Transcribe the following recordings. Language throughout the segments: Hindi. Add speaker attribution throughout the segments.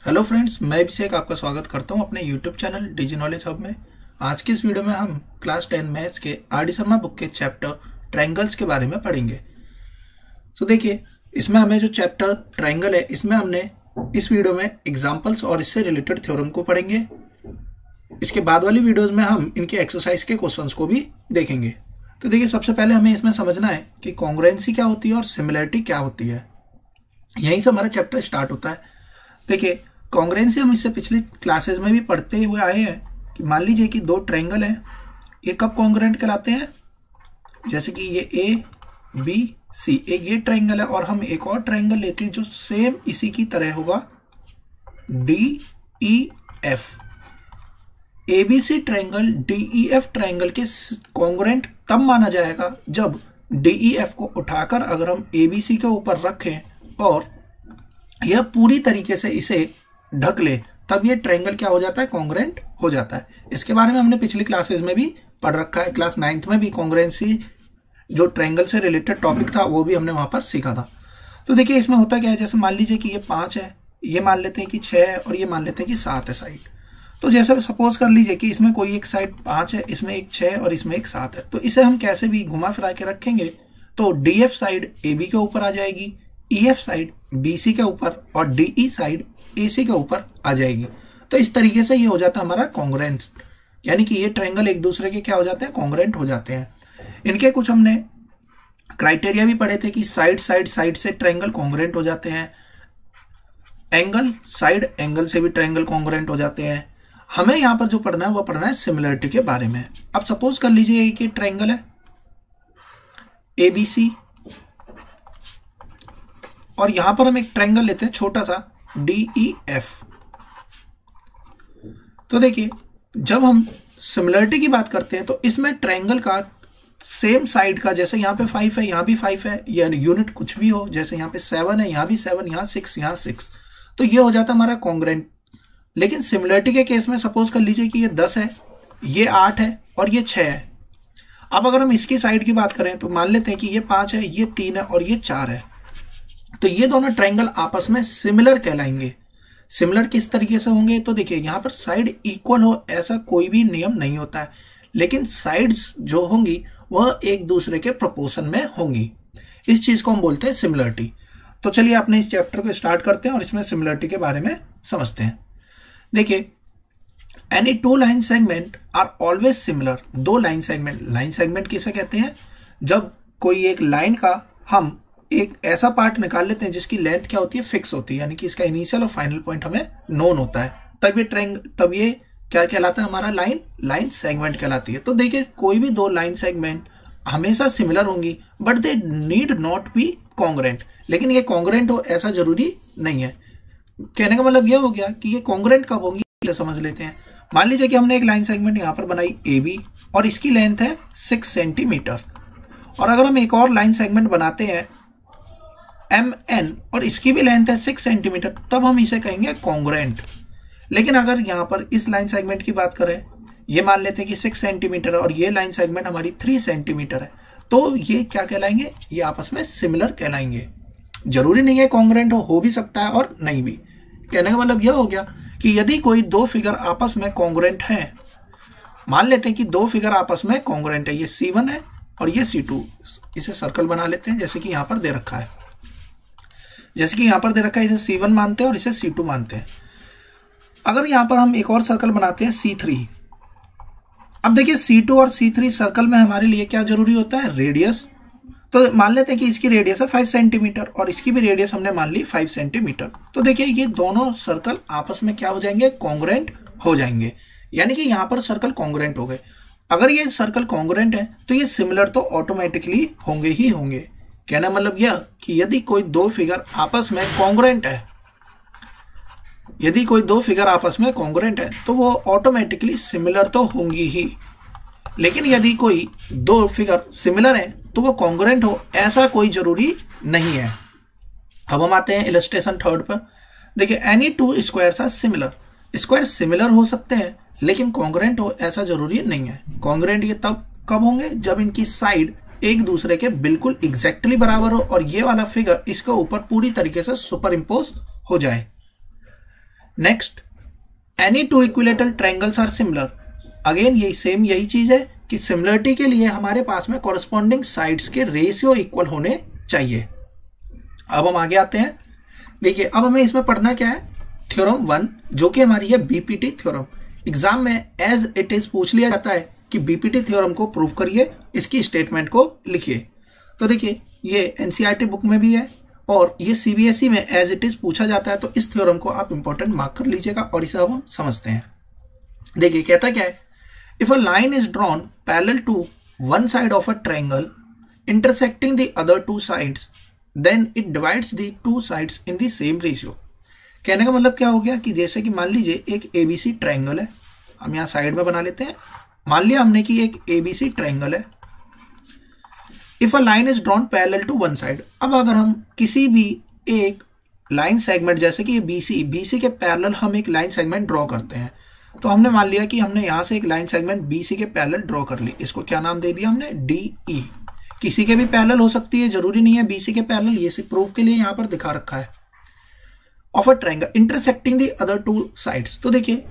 Speaker 1: हेलो फ्रेंड्स, मैं अभिषेक आपका स्वागत करता हूं अपने यूट्यूब चैनल डिजी नॉलेज हब में। आज की इस वीडियो में हम क्लास 10 मैथ्स के आर डी शर्मा बुक के चैप्टर ट्रायंगल्स के बारे में पढ़ेंगे। तो देखिए, इसमें हमें जो चैप्टर ट्रायंगल है, इसमें हमने इस वीडियो में एग्जाम्पल्स और इससे रिलेटेड थ्योरम को पढ़ेंगे। इसके बाद वाली वीडियोज में हम इनके एक्सरसाइज के क्वेश्चंस को भी देखेंगे। तो देखिए, सबसे पहले हमें इसमें समझना है कि कॉन्ग्रुएंसी क्या होती है और सिमिलरिटी क्या होती है। यहीं से हमारा चैप्टर स्टार्ट होता है। देखिए, कॉन्ग्रुएंसी हम इससे पिछली क्लासेस में भी पढ़ते हुए आए हैं कि मान लीजिए कि दो ट्रायंगल हैं, ये कब कॉन्ग्रुएंट कहलाते हैं? जैसे कि ये ए बी सी, एक ये ट्रायंगल है और हम एक और ट्रायंगल लेते हैं जो सेम इसी की तरह होगा, D E F. ABC triangle DEF triangle के कॉन्ग्रुएंट तब माना जाएगा जब डीईएफ को उठाकर अगर हम एबीसी के ऊपर रखें और यह पूरी तरीके से इसे ढक ले, तब ये ट्रायंगल क्या हो जाता है? कॉन्ग्रुएंट हो जाता है। इसके बारे में हमने पिछली क्लासेस में भी पढ़ रखा है। क्लास 9th में भी कॉन्ग्रुएंसी जो ट्रायंगल से रिलेटेड टॉपिक था वो भी हमने वहां पर सीखा था। तो देखिए, इसमें होता क्या है, जैसे मान लीजिए कि ये 5 है, ये मान लेते हैं कि 6 है और ये मान लेते हैं कि 7 है साइड। तो जैसे सपोज कर लीजिए कि इसमें कोई एक साइड 5 है, इसमें एक 6 और इसमें एक 7 है, तो इसे हम कैसे भी घुमा फिरा के रखेंगे तो डीएफ साइड एबी के ऊपर आ जाएगी, ईएफ साइड बीसी के ऊपर और डीई साइड एसी के ऊपर आ जाएगी। तो इस तरीके से ये हो जाता है हमारा कॉन्ग्रुएंस, यानी कि ये ट्रायंगल एक दूसरे के क्या हो जाते हैं? कॉन्ग्रुएंट हो जाते हैं। इनके कुछ हमने क्राइटेरिया भी पढ़े थे कि साइड साइड साइड से ट्रायंगल कॉन्ग्रुएंट हो जाते हैं, एंगल साइड एंगल से भी ट्रायंगल कॉन्ग्रुएंट हो जाते हैं। हमें यहां पर जो पढ़ना है वो पढ़ना है सिमिलरिटी के बारे में। अब सपोज कर लीजिए कि ट्रायंगल है एबीसी और यहां पर हम एक ट्रायंगल लेते हैं छोटा सा डीईएफ। तो देखिए, जब हम सिमिलरिटी की बात करते हैं तो इसमें ट्रायंगल का सेम साइड का, जैसे यहां पे 5 है, यहां भी 5 है, या यूनिट कुछ भी हो, जैसे यहां पे 7 है, यहां भी 7, यहां 6, यहां 6, तो ये हो जाता है हमारा कॉन्ग्रुएंट। लेकिन सिमिलरिटी के केस में सपोज कर लीजिए कि ये 10 है, ये 8 है और ये 6 है। अब अगर हम इसकी साइड की बात करें तो मान लेते हैं कि ये 5 है, ये 3 है और ये 4 है। तो ये दोनों ट्रायंगल आपस में सिमिलर कहलाएंगे। सिमिलर किस तरीके से होंगे? तो देखिए, यहां पर साइड इक्वल हो ऐसा कोई भी नियम नहीं होता है, लेकिन साइड्स जो होंगी वह एक दूसरे के प्रोपोर्शन में होंगी। इस चीज को हम बोलते हैं सिमिलरिटी। तो चलिए अपने इस चैप्टर को स्टार्ट करते हैं और इसमें सिमिलरिटी के बारे में समझते हैं। देखिए, any two line segment are always similar. दो लाइन सेगमेंट किसे कहते हैं? जब कोई एक लाइन का हम एक ऐसा पार्ट निकाल लेते हैं जिसकी लेंथ क्या होती है? फिक्स होती है, यानी कि इसका इनिशियल और फाइनल पॉइंट हमें नोन होता है, तब ये क्या कहलाता है? हमारा लाइन सेगमेंट कहलाती है। तो देखिए, कोई भी दो लाइन सेगमेंट हमेशा सिमिलर होंगी, but they need not be congruent. लेकिन ये कॉन्ग्रुएंट हो ऐसा जरूरी नहीं है। कहने का मतलब यह हो गया कि ये कॉन्ग्रुएंट कब होंगी, समझ लेते हैं। मान लीजिए कि हमने एक लाइन सेगमेंट यहां पर बनाई ए बी और इसकी लेंथ है 6 सेंटीमीटर, और अगर हम एक और लाइन सेगमेंट बनाते हैं एम एन और इसकी भी लेंथ है 6 सेंटीमीटर, तब हम इसे कहेंगे कॉन्ग्रुएंट। लेकिन अगर यहां पर इस लाइन सेगमेंट की बात करें, ये मान लेते हैं कि 6 सेंटीमीटर और ये लाइन सेगमेंट हमारी 3 सेंटीमीटर है, तो ये क्या कहलाएंगे? ये आपस में सिमिलर कहलाएंगे। जरूरी नहीं है कॉन्ग्रुएंट हो भी सकता है और नहीं भी। कहने का मतलब यह हो गया कि यदि कोई दो फिगर आपस में कॉन्ग्रुएंट है, मान लेते हैं कि दो फिगर आपस में कॉन्ग्रुएंट है, ये C1 है और ये C2, इसे सर्कल बना लेते हैं जैसे कि यहां पर दे रखा है। जैसे कि यहां पर दे रखा है, इसे C1 मानते हैं और इसे C2 मानते हैं। अगर यहां पर हम एक और सर्कल बनाते हैं C3। अब देखिए, C2 और C3 सर्कल में हमारे लिए क्या जरूरी होता है? रेडियस। तो मान लेते हैं कि इसकी रेडियस है 5 सेंटीमीटर और इसकी भी रेडियस हमने मान ली 5 सेंटीमीटर। तो देखिए, ये दोनों सर्कल आपस में क्या हो जाएंगे? कॉन्ग्रुएंट हो जाएंगे, यानी कि यहां पर सर्कल कॉन्ग्रुएंट हो गए। अगर ये सर्कल कॉन्ग्रुएंट है तो ये सिमिलर तो ऑटोमेटिकली होंगे ही होंगे। कहना मतलब यह कि यदि कोई दो फिगर आपस में कॉन्ग्रुएंट है, तो वो ऑटोमेटिकली सिमिलर तो होंगी ही। लेकिन यदि कोई दो फिगर सिमिलर है तो वो कॉन्ग्रुएंट हो ऐसा कोई जरूरी नहीं है। अब हम आते हैं इलस्ट्रेशन 3 पर। देखिए, any two squares are similar. Square similar हो सकते हैं लेकिन कॉन्ग्रुएंट हो ऐसा जरूरी नहीं है। कॉन्ग्रुएंट ये तब कब होंगे? जब इनकी साइड एक दूसरे के बिल्कुल एग्जैक्टली बराबर हो और ये वाला फिगर इसके ऊपर पूरी तरीके से सुपर इम्पोज हो जाए। Next, any two equilateral triangles are similar. Again यही चीज है कि सिमिलरिटी के लिए हमारे पास में कॉरस्पॉन्डिंग साइड्स के रेशियो इक्वल होने चाहिए। अब हम आगे आते हैं। देखिए अब हमें इसमें पढ़ना क्या है, थ्योरम 1 जो कि हमारी है बीपीटी थ्योरम। एग्जाम में एज इट इज पूछ लिया जाता है कि बीपीटी थ्योरम को प्रूव करिए, इसकी स्टेटमेंट को लिखिए। तो देखिए ये एनसीईआरटी बुक में भी है और ये सीबीएसई में एज इट इज पूछा जाता है, तो इस थ्योरम को आप इंपॉर्टेंट मार्क कर लीजिएगा और इसे अब हम समझते हैं। देखिए कहता क्या है, if a line is drawn parallel to one side of a triangle intersecting the other two sides then it divides the two sides in the same ratio. कहने का मतलब क्या हो गया कि जैसे कि मान लीजिए एक एबीसी ट्रायंगल है, हम यहां साइड में बना लेते हैं। मान लिया हमने कि एक एबीसी ट्रायंगल है। If a line is drawn parallel to one side, अब अगर हम किसी भी एक लाइन सेगमेंट जैसे कि बीसी के पैरेलल हम एक लाइन सेगमेंट ड्रॉ करते हैं, तो हमने मान लिया कि हमने यहां से एक लाइन सेगमेंट बीसी के पैरेलल ड्रॉ कर ली। इसको क्या नाम दे दिया हमने, डीई। किसी के भी पैरेलल हो सकती है, जरूरी नहीं है बीसी के पैरेलल, ये सिर्फ प्रूफ के लिए यहां पर दिखा रखा है। Of a triangle intersecting the other two sides, तो देखिए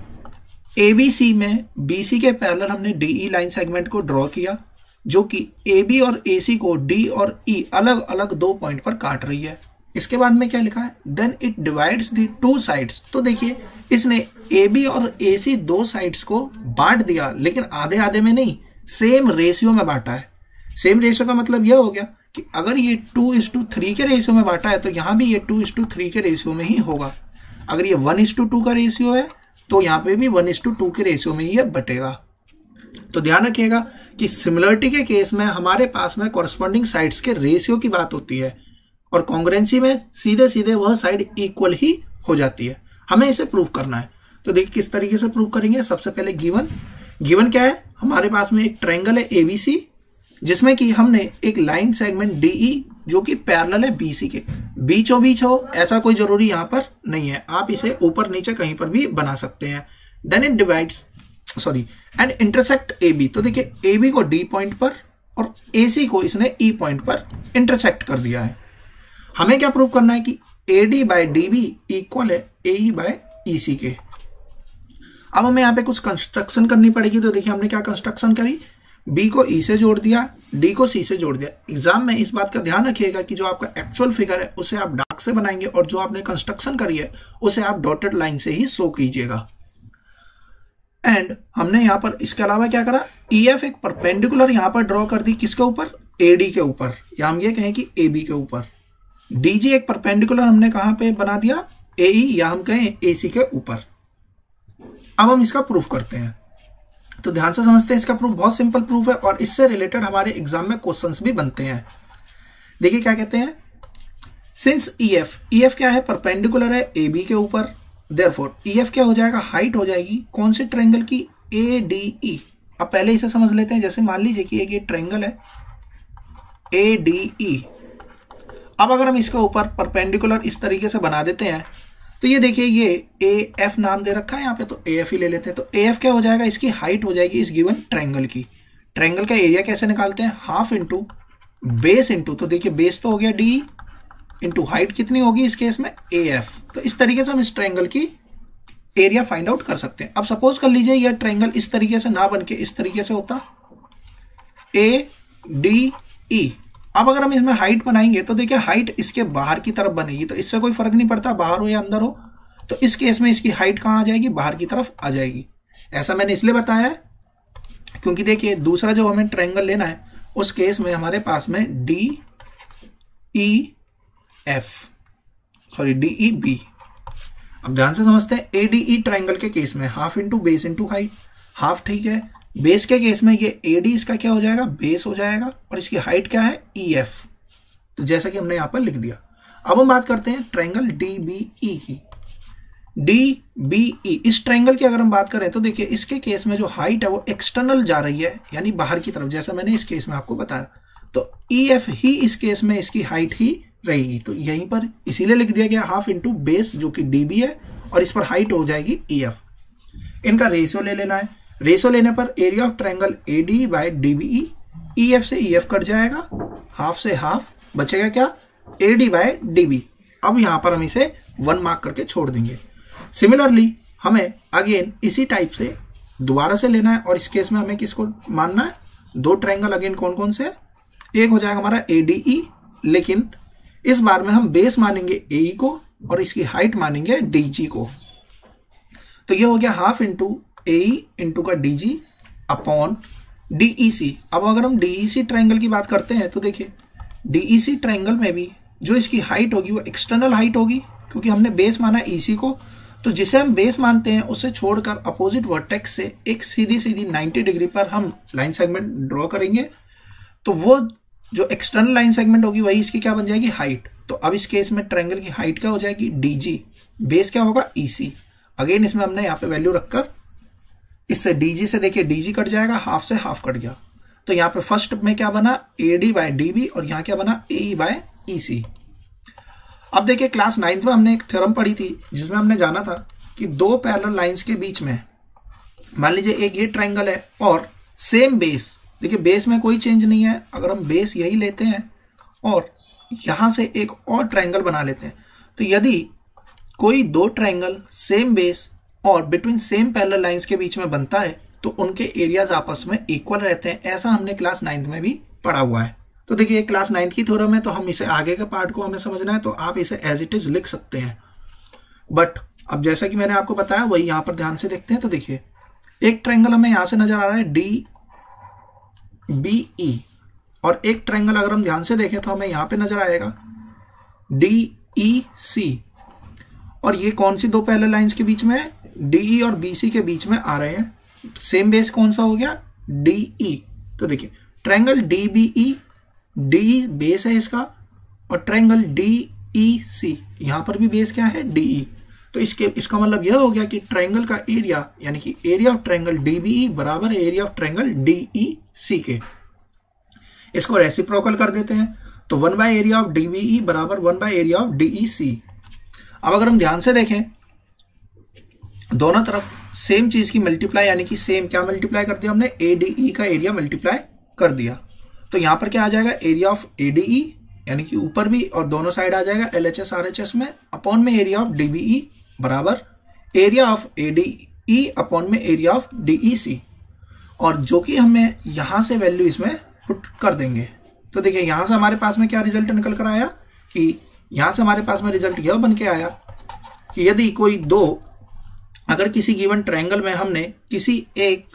Speaker 1: एबीसी में बीसी के पैरेलल हमने डीई लाइन सेगमेंट को ड्रॉ किया, जो कि AB और AC को D और E अलग अलग दो पॉइंट पर काट रही है। इसके बाद में क्या लिखा है, then it divides the two sides. तो देखिए इसने AB और AC दो साइड्स को बांट दिया, लेकिन आधे आधे में नहीं, सेम रेशियो में बांटा है। सेम रेशियो का मतलब यह हो गया कि अगर ये 2:3 के रेशियो में बांटा है तो यहां भी ये 2:3 के रेशियो में ही होगा। अगर ये 1:2 का रेशियो है तो यहाँ पे भी 1:2 के रेशियो में ही बटेगा। तो ध्यान रखिएगा कि सिमिलरिटी के केस में हमारे पास में कॉरस्पॉन्डिंग साइड्स के रेशियो की बात होती है और कॉन्ग्रुएंसी में सीधे सीधे वह साइड इक्वल ही हो जाती है। हमें इसे प्रूव करना है। तो देखिए किस तरीके से प्रूव करेंगे। सबसे पहले गिवन क्या है, हमारे पास में एक ट्रायंगल है एबीसी जिसमें कि हमने एक लाइन सेगमेंट डीई जो कि पैरेलल है बीसी के, बीचों बीच हो ऐसा कोई जरूरी यहां पर नहीं है, आप इसे ऊपर नीचे कहीं पर भी बना सकते हैं। Then it divides and intersect AB। तो देखिए AB को D पॉइंट पर और AC को इसने E पॉइंट पर इंटरसेक्ट कर दिया है। हमें क्या प्रूव करना है कि AD बाय DB इक्वल है AE बाय EC के। अब हमें यहाँ पे कुछ कंस्ट्रक्शन करनी पड़ेगी। तो देखिए हमने क्या कंस्ट्रक्शन करी, B को E से जोड़ दिया, D को C से जोड़ दिया। एग्जाम में इस बात का ध्यान रखिएगा कि जो आपका एक्चुअल फिगर है उसे आप डार्क से बनाएंगे और जो आपने कंस्ट्रक्शन करी है उसे आप डॉटेड लाइन से ही शो कीजिएगा। एंड हमने यहां पर इसके अलावा क्या करा, EF एक परपेंडिकुलर यहां पर ड्रॉ कर दी, किसके ऊपर, AD के ऊपर, या हम ये कहें कि AB के ऊपर। DG एक परपेंडिकुलर हमने कहां पे बना दिया, AE, या हम कहें AC के ऊपर। अब हम इसका प्रूफ करते हैं। तो ध्यान से समझते हैं, इसका प्रूफ बहुत सिंपल प्रूफ है और इससे रिलेटेड हमारे एग्जाम में क्वेश्चंस भी बनते हैं। देखिए क्या कहते हैं, सिंस EF क्या है, परपेंडिकुलर है AB के ऊपर, देयरफॉर EF क्या हो जाएगा, हाइट हो जाएगी कौन से ट्रायंगल की, ADE। अब पहले इसे समझ लेते हैं। जैसे मान लीजिए कि एक ये ट्रायंगल है ADE। अब अगर हम इसके ऊपर परपेंडिकुलर इस तरीके से बना देते हैं तो ये देखिए ये AF नाम दे रखा है यहाँ पे, तो AF ही ले लेते हैं। तो AF क्या हो जाएगा, इसकी हाइट हो जाएगी इस गिवन ट्रायंगल की। ट्रायंगल का एरिया कैसे निकालते हैं, हाफ इंटू बेस इंटू, तो देखिए बेस तो हो गया D इंटू हाइट कितनी होगी इस केस में AF। तो इस तरीके से हम इस ट्रायंगल की एरिया फाइंड आउट कर सकते हैं। अब सपोज कर लीजिए यह ट्रायंगल इस तरीके से ना बनके इस तरीके से होता ADE। अब अगर हम इसमें हाइट बनाएंगे तो देखिए हाइट इसके बाहर की तरफ बनेगी, तो इससे कोई फर्क नहीं पड़ता बाहर हो या अंदर हो। तो इस केस में इसकी हाइट कहां आ जाएगी, बाहर की तरफ आ जाएगी। ऐसा मैंने इसलिए बताया है क्योंकि देखिए दूसरा जो हमें ट्रायंगल लेना है उस केस में हमारे पास में DEB। अब ध्यान से समझते हैं, ADE ट्रायंगल के केस में half into base into height, half ठीक है। बेस के केस में ये AD इसका क्या हो जाएगा, बेस हो जाएगा, और इसकी हाइट क्या है EF। तो जैसा कि हमने यहां पर लिख दिया। अब हम बात करते हैं ट्रायंगल DBE की। DBE इस ट्रायंगल की अगर हम बात करें तो देखिए इसके केस में जो हाइट है वो एक्सटर्नल जा रही है, यानी बाहर की तरफ, जैसा मैंने इस केस में आपको बताया। तो EF ही इस केस में इसकी हाइट ही रहेगी। तो यहीं पर इसीलिए लिख दिया गया हाफ इंटू बेस जो कि DB है, और इस पर हाइट हो जाएगी EF। इनका रेशियो ले लेना है। रेशियो लेने पर area of triangle AD by DBE, EF से EF कट जाएगा, हाफ से हाफ बचेगा क्या, AD बाय DB। अब यहां पर हम इसे 1 मार्क करके छोड़ देंगे। सिमिलरली हमें अगेन इसी टाइप से दोबारा से लेना है, और इस केस में हमें किसको मानना है, दो ट्रायंगल अगेन कौन कौन से, एक हो जाएगा हमारा ADE, लेकिन इस बार में हम बेस मानेंगे AE को और इसकी हाइट मानेंगे DG को। तो ये हो गया हाफ इंटू AE इंटू का DG अपॉन DEC। अब अगर हम DEC ट्रायंगल की बात करते हैं तो देखिए DEC ट्रायंगल में भी जो इसकी हाइट होगी वो एक्सटर्नल हाइट होगी, क्योंकि हमने बेस माना EC को, तो जिसे हम बेस मानते हैं उसे छोड़कर अपोजिट वर्टेक्स से एक सीधी 90 डिग्री पर हम लाइन सेगमेंट ड्रॉ करेंगे, तो वो जो एक्सटर्नल लाइन सेगमेंट होगी वही इसकी क्या बन जाएगी, हाइट। तो अब इस केस में ट्रायंगल की हाइट क्या हो जाएगी, DG, बेस क्या होगा, EC। अगेन इसमें हमने यहाँ पे वैल्यू रखकर इससे DG से देखिए DG कट जाएगा, हाफ से हाफ कट गया, तो यहाँ पे फर्स्ट में क्या बना AD बाय DB और यहाँ क्या बना AE बाय EC। अब देखिए क्लास 9th में हमने एक थ्योरम पढ़ी थी जिसमें हमने जाना था कि दो पैरेलल लाइंस के बीच में मान लीजिए एक ये ट्रायंगल है और सेम बेस, देखिए बेस में कोई चेंज नहीं है, अगर हम बेस यही लेते हैं और यहां से एक और ट्रायंगल बना लेते हैं, तो यदि कोई दो ट्रायंगल सेम बेस और बिटवीन सेम पैरेलल लाइंस के बीच में बनता है तो उनके एरियाज आपस में इक्वल रहते हैं, ऐसा हमने क्लास 9th में भी पढ़ा हुआ है। तो देखिए क्लास 9th की थ्योरम है, तो हम इसे आगे के पार्ट को हमें समझना है तो आप इसे एज इट इज लिख सकते हैं, बट अब जैसा कि मैंने आपको बताया वही यहां पर ध्यान से देखते हैं। तो देखिए एक ट्रायंगल हमें यहां से नजर आ रहा है DBE, और एक ट्रायंगल अगर हम ध्यान से देखें तो हमें यहां पे नजर आएगा DEC, और ये कौन सी दो पैरेलल लाइंस के बीच में है, DE और BC के बीच में आ रहे हैं। सेम बेस कौन सा हो गया, DE। तो देखिए ट्रायंगल DBE, DE बेस है इसका, और ट्रायंगल DEC यहां पर भी बेस क्या है, DE। तो इसका मतलब यह हो गया कि ट्रायंगल का एरिया यानी कि एरिया ऑफ ट्रायंगल DBE बराबर है एरिया ऑफ ट्रायंगल DEC के। इसको रेसिप्रोकल कर देते हैं, तो 1 बाय एरिया ऑफ DBE बराबर 1 बाय एरिया ऑफ DEC। अब अगर हम ध्यान से देखें दोनों तरफ सेम चीज की मल्टीप्लाई, यानी कि सेम क्या मल्टीप्लाई कर दिया हमने, ADE का एरिया मल्टीप्लाई कर दिया, तो यहां पर क्या आ जाएगा, एरिया ऑफ ADE यानी कि ऊपर भी और दोनों साइड आ जाएगा LHS RHS में, अपॉन में एरिया ऑफ DBE बराबर एरिया ऑफ ADE अपॉन में एरिया ऑफ DEC, और जो कि हमें यहां से वैल्यू इसमें पुट कर देंगे। तो देखिए यहां से हमारे पास में क्या रिजल्ट निकल कर आया कि यहां से हमारे पास में रिजल्ट यह बन के आया कि यदि कोई दो, अगर किसी गिवन ट्रायंगल में हमने किसी एक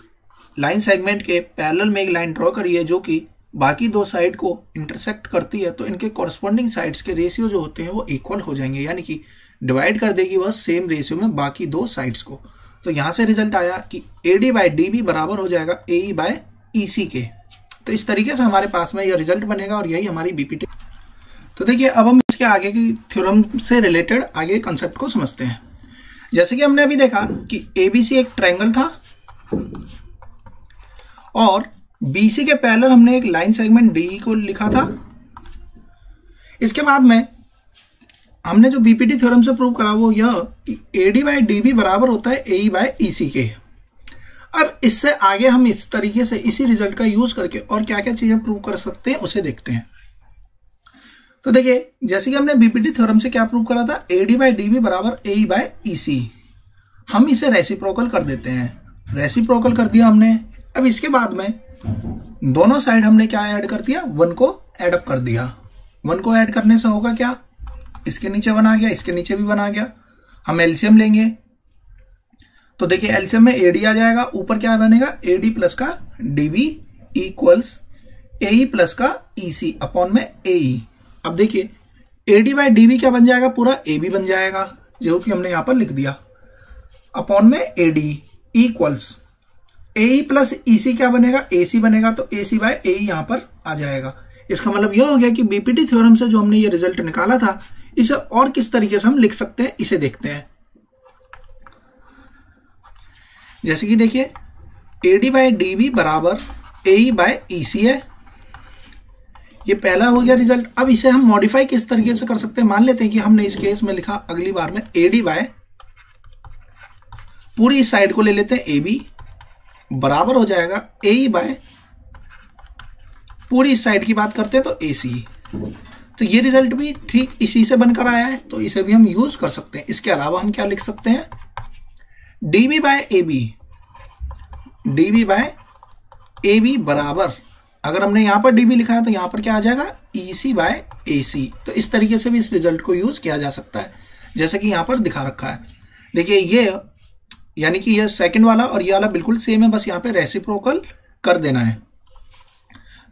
Speaker 1: लाइन सेगमेंट के पैरेलल में एक लाइन ड्रॉ करी है जो कि बाकी दो साइड को इंटरसेक्ट करती है, तो इनके कॉरस्पॉन्डिंग साइड्स के रेशियो जो होते हैं वो इक्वल हो जाएंगे, यानी कि डिवाइड कर देगी वह सेम रेशियो में बाकी दो साइड्स को। तो यहां से रिजल्ट आया कि AD बाय DB बराबर हो जाएगा AE बाय EC के। तो इस तरीके से हमारे पास में यह रिजल्ट बनेगा और यही हमारी BPT। तो देखिए अब हम इसके आगे की थ्योरम से रिलेटेड आगे कंसेप्ट को समझते हैं। जैसे कि हमने अभी देखा कि ABC एक ट्रायंगल था और BC के पैरेलल हमने एक लाइन सेगमेंट DE को लिखा था। इसके बाद में हमने जो BPT थ्योरम से प्रूव करा वो यह कि AD बाय DB बराबर होता है AE बाय EC के। अब इससे आगे हम इस तरीके से इसी रिजल्ट का यूज करके और क्या क्या चीजें प्रूव कर सकते हैं उसे देखते हैं। तो देखिए जैसे कि हमने BPT थ्योरम से क्या प्रूव करा था, AD बाय DB बराबर AE बाय EC। हम इसे रेसिप्रोकल कर देते हैं, रेसिप्रोकल कर दिया हमने। अब इसके बाद में दोनों साइड हमने क्या ऐड कर दिया, 1 को ऐड अप कर दिया। 1 को ऐड करने से होगा क्या, इसके नीचे 1 आ गया, इसके नीचे भी 1 आ गया। हम एलसीएम लेंगे तो देखिए एलसीएम में AD आ जाएगा, ऊपर क्या बनेगा, AD प्लस का DB इक्वल्स AE प्लस का EC अपॉन में AE। अब देखिए AD बाय DB क्या बन जाएगा, पूरा AB बन जाएगा जो कि हमने यहां पर लिख दिया, अपॉन में AD equals AE plus EC क्या बनेगा, AC बनेगा, तो AC बाय AE यहां पर आ जाएगा। इसका मतलब यह हो गया कि BPT थ्योरम से जो हमने ये रिजल्ट निकाला था इसे और किस तरीके से हम लिख सकते हैं इसे देखते हैं। जैसे कि देखिए AD बाय DB बराबर AE बाय EC है, ये पहला हो गया रिजल्ट। अब इसे हम मॉडिफाई किस तरीके से कर सकते हैं, मान लेते हैं कि हमने इस केस में लिखा अगली बार में AD बाय, पूरी इस साइड को ले लेते हैं AB बराबर हो जाएगा AE बाय, पूरी इस साइड की बात करते हैं तो AC। तो ये रिजल्ट भी ठीक इसी से बनकर आया है, तो इसे भी हम यूज कर सकते हैं। इसके अलावा हम क्या लिख सकते हैं, डीबी बाय ए बी बराबर, अगर हमने यहां पर डीबी लिखा है तो यहां पर क्या आ जाएगा, ईसी बाय एसी। तो इस तरीके से भी इस रिजल्ट को यूज किया जा सकता है, जैसे कि यहां पर दिखा रखा है। देखिए ये यानी कि ये सेकंड वाला और ये वाला बिल्कुल सेम है, बस यहां पे रेसिप्रोकल कर देना है।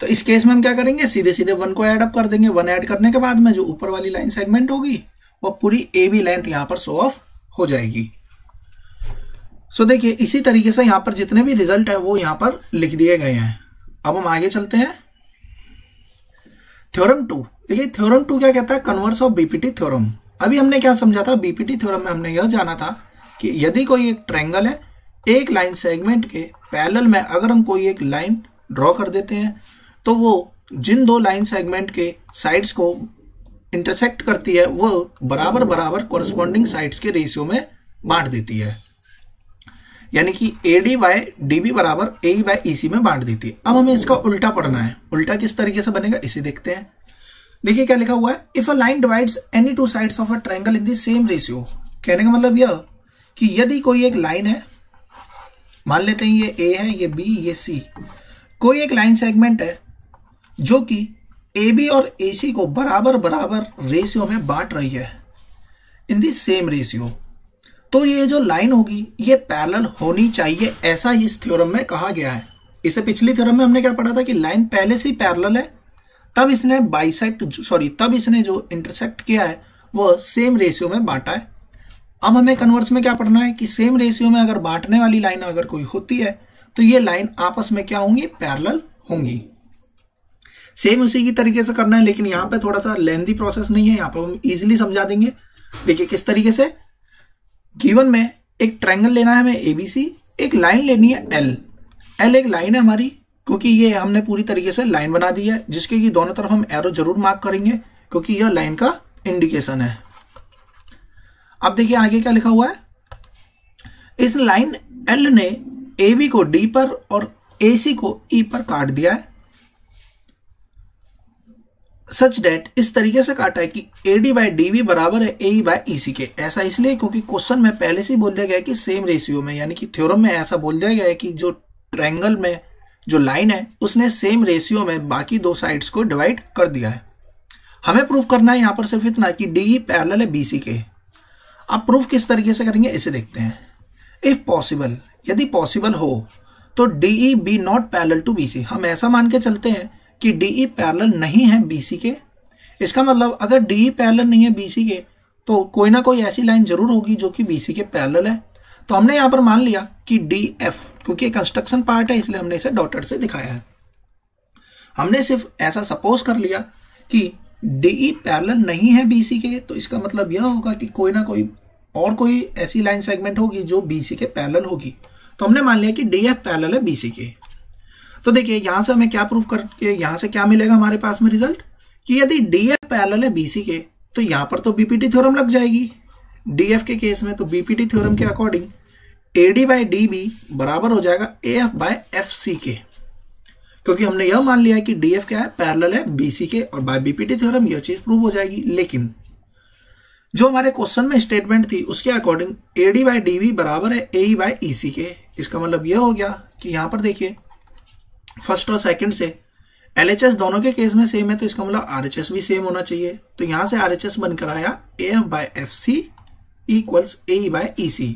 Speaker 1: तो इस केस में हम क्या करेंगे, सीधे सीधे 1 को ऐड अप कर देंगे। 1 ऐड करने के बाद में जो ऊपर वाली लाइन सेगमेंट होगी वो पूरी ए बी लेंथ यहां पर शो ऑफ हो जाएगी। सो देखिए इसी तरीके से यहां पर जितने भी रिजल्ट है वो यहां पर लिख दिए गए हैं। अब हम आगे चलते हैं। थ्योरम 2, देखिए थ्योरम 2 क्या कहता है, कन्वर्स ऑफ बीपीटी थ्योरम। अभी हमने क्या समझा था, बीपीटी थ्योरम में हमने यह जाना था कि यदि कोई एक ट्रायंगल है, एक लाइन सेगमेंट के पैरेलल में अगर हम कोई एक लाइन ड्रॉ कर देते हैं तो वो जिन दो लाइन सेगमेंट के साइड्स को इंटरसेक्ट करती है वो बराबर बराबर कोरस्पॉन्डिंग साइड्स के रेशियो में बांट देती है, यानी कि AD बाय DB बराबर AE बाय EC में बांट देती है। अब हमें इसका उल्टा पढ़ना है। उल्टा किस तरीके से बनेगा इसे देखते हैं। देखिए क्या लिखा हुआ है, if a line divides any two sides of a triangle in the same ratio. कहने का मतलब यह कि यदि कोई एक लाइन है, मान लेते हैं ये A है, ये B, ये C, कोई एक लाइन सेगमेंट है जो कि AB और AC को बराबर बराबर रेशियो में बांट रही है, इन दी सेम रेशियो, तो ये जो लाइन होगी ये पैरेलल होनी चाहिए, ऐसा इस थ्योरम में कहा गया है। इसे पिछली थ्योरम में हमने क्या पढ़ा था कि लाइन पहले से ही पैरेलल है, तब इसने जो इंटरसेक्ट किया है वो सेम रेशियो में बांटा है। अब हमें कन्वर्स में क्या पढ़ना है कि सेम रेशियो में अगर बांटने वाली लाइन अगर कोई होती है तो ये लाइन आपस में क्या होंगी, पैरेलल होंगी। सेम उसी की तरीके से करना है, लेकिन यहाँ पे थोड़ा सा लेंथी प्रोसेस नहीं है, यहाँ पे हम इजीली समझा देंगे। देखिए किस तरीके से, गिवन में एक ट्रायंगल लेना है हमें ABC, एक लाइन लेनी है L एक लाइन है हमारी, क्योंकि ये हमने पूरी तरीके से लाइन बना दी है जिसके कि दोनों तरफ हम एरो जरूर मार्क करेंगे क्योंकि यह लाइन का इंडिकेशन है। अब देखिए आगे क्या लिखा हुआ है, इस लाइन L ने AB को D पर और AC को E पर काट दिया है, सच डेट, इस तरीके से काटा है कि AD बाय DB बराबर है AE बाय EC के। ऐसा इसलिए क्योंकि क्वेश्चन में पहले से ही बोल दिया गया है कि सेम रेशियो में, यानी कि थ्योरम में ऐसा बोल दिया गया है कि जो ट्रायंगल में जो लाइन है उसने सेम रेशियो में बाकी दो साइड्स को डिवाइड कर दिया है। हमें प्रूफ करना है यहां पर सिर्फ इतना कि DE पैरेलल है BC के। अब प्रूफ किस तरीके से करेंगे इसे देखते हैं। इफ पॉसिबल, यदि पॉसिबल हो तो DE be not parallel to BC। हम ऐसा मान के चलते हैं कि DE पैरेलल नहीं है BC के। इसका मतलब अगर DE पैरेलल नहीं है BC के तो कोई ना कोई ऐसी लाइन जरूर होगी जो कि BC के पैरेलल है। तो हमने यहां पर मान लिया कि DF, क्योंकि एक कंस्ट्रक्शन पार्ट है इसलिए हमने इसे डॉटेड से दिखाया है। हमने सिर्फ ऐसा सपोज कर लिया कि DE पैरेलल नहीं है BC के, तो इसका मतलब यह होगा कि कोई ना कोई ऐसी लाइन सेगमेंट होगी जो BC के पैरेलल होगी। तो हमने मान लिया कि DF पैरेलल है BC के। तो देखिए यहां से हमें क्या प्रूफ करके यहां से क्या मिलेगा हमारे पास में रिजल्ट, कि यदि DF पैरेलल है BC के तो यहां पर तो बीपीटी थ्योरम लग जाएगी। DF के केस में तो बीपीटी थ्योरम के अकॉर्डिंग AD बाय DB बराबर हो जाएगा AF बाय FC के, क्योंकि हमने यह मान लिया है कि DF क्या है, पैरेलल है BC के, और बाय बीपीटी थ्योरम यह चीज प्रूव हो जाएगी। लेकिन जो हमारे क्वेश्चन में स्टेटमेंट थी उसके अकॉर्डिंग AD बाय DB बराबर है AE बाय EC के। इसका मतलब यह हो गया कि यहां पर देखिए फर्स्ट और सेकंड से LHS दोनों के केस में सेम है, तो इसका मतलब RHS भी सेम होना चाहिए। तो यहां से RHS बनकर आया AF by FC equals AE by EC।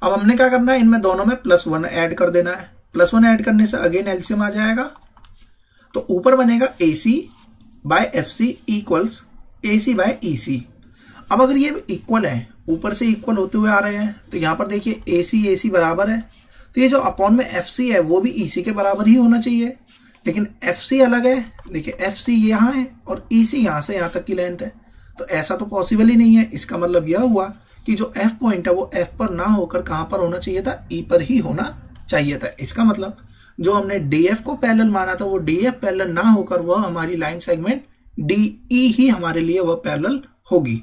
Speaker 1: अब हमने क्या करना है, इनमें दोनों में +1 ऐड कर देना है। +1 ऐड करने से अगेन एलसीएम आ जाएगा, तो ऊपर बनेगा AC by FC equals AC by EC। अब अगर ये इक्वल है, ऊपर से इक्वल होते हुए आ रहे हैं, तो यहां पर देखिए AC बराबर है, तो ये जो अपॉन में FC है वो भी EC के बराबर ही होना चाहिए। लेकिन FC अलग है, देखिए FC यहाँ है और EC यहाँ से यहाँ तक की लेंथ है, तो ऐसा तो पॉसिबल ही नहीं है। इसका मतलब यह हुआ कि जो F पॉइंट है वो F पर ना होकर कहां पर होना चाहिए था, E पर ही होना चाहिए था। इसका मतलब जो हमने DF को पैरेलल माना था वो DF पैरेलल ना होकर वह हमारी लाइन सेगमेंट DE ही हमारे लिए वह पैरेलल होगी।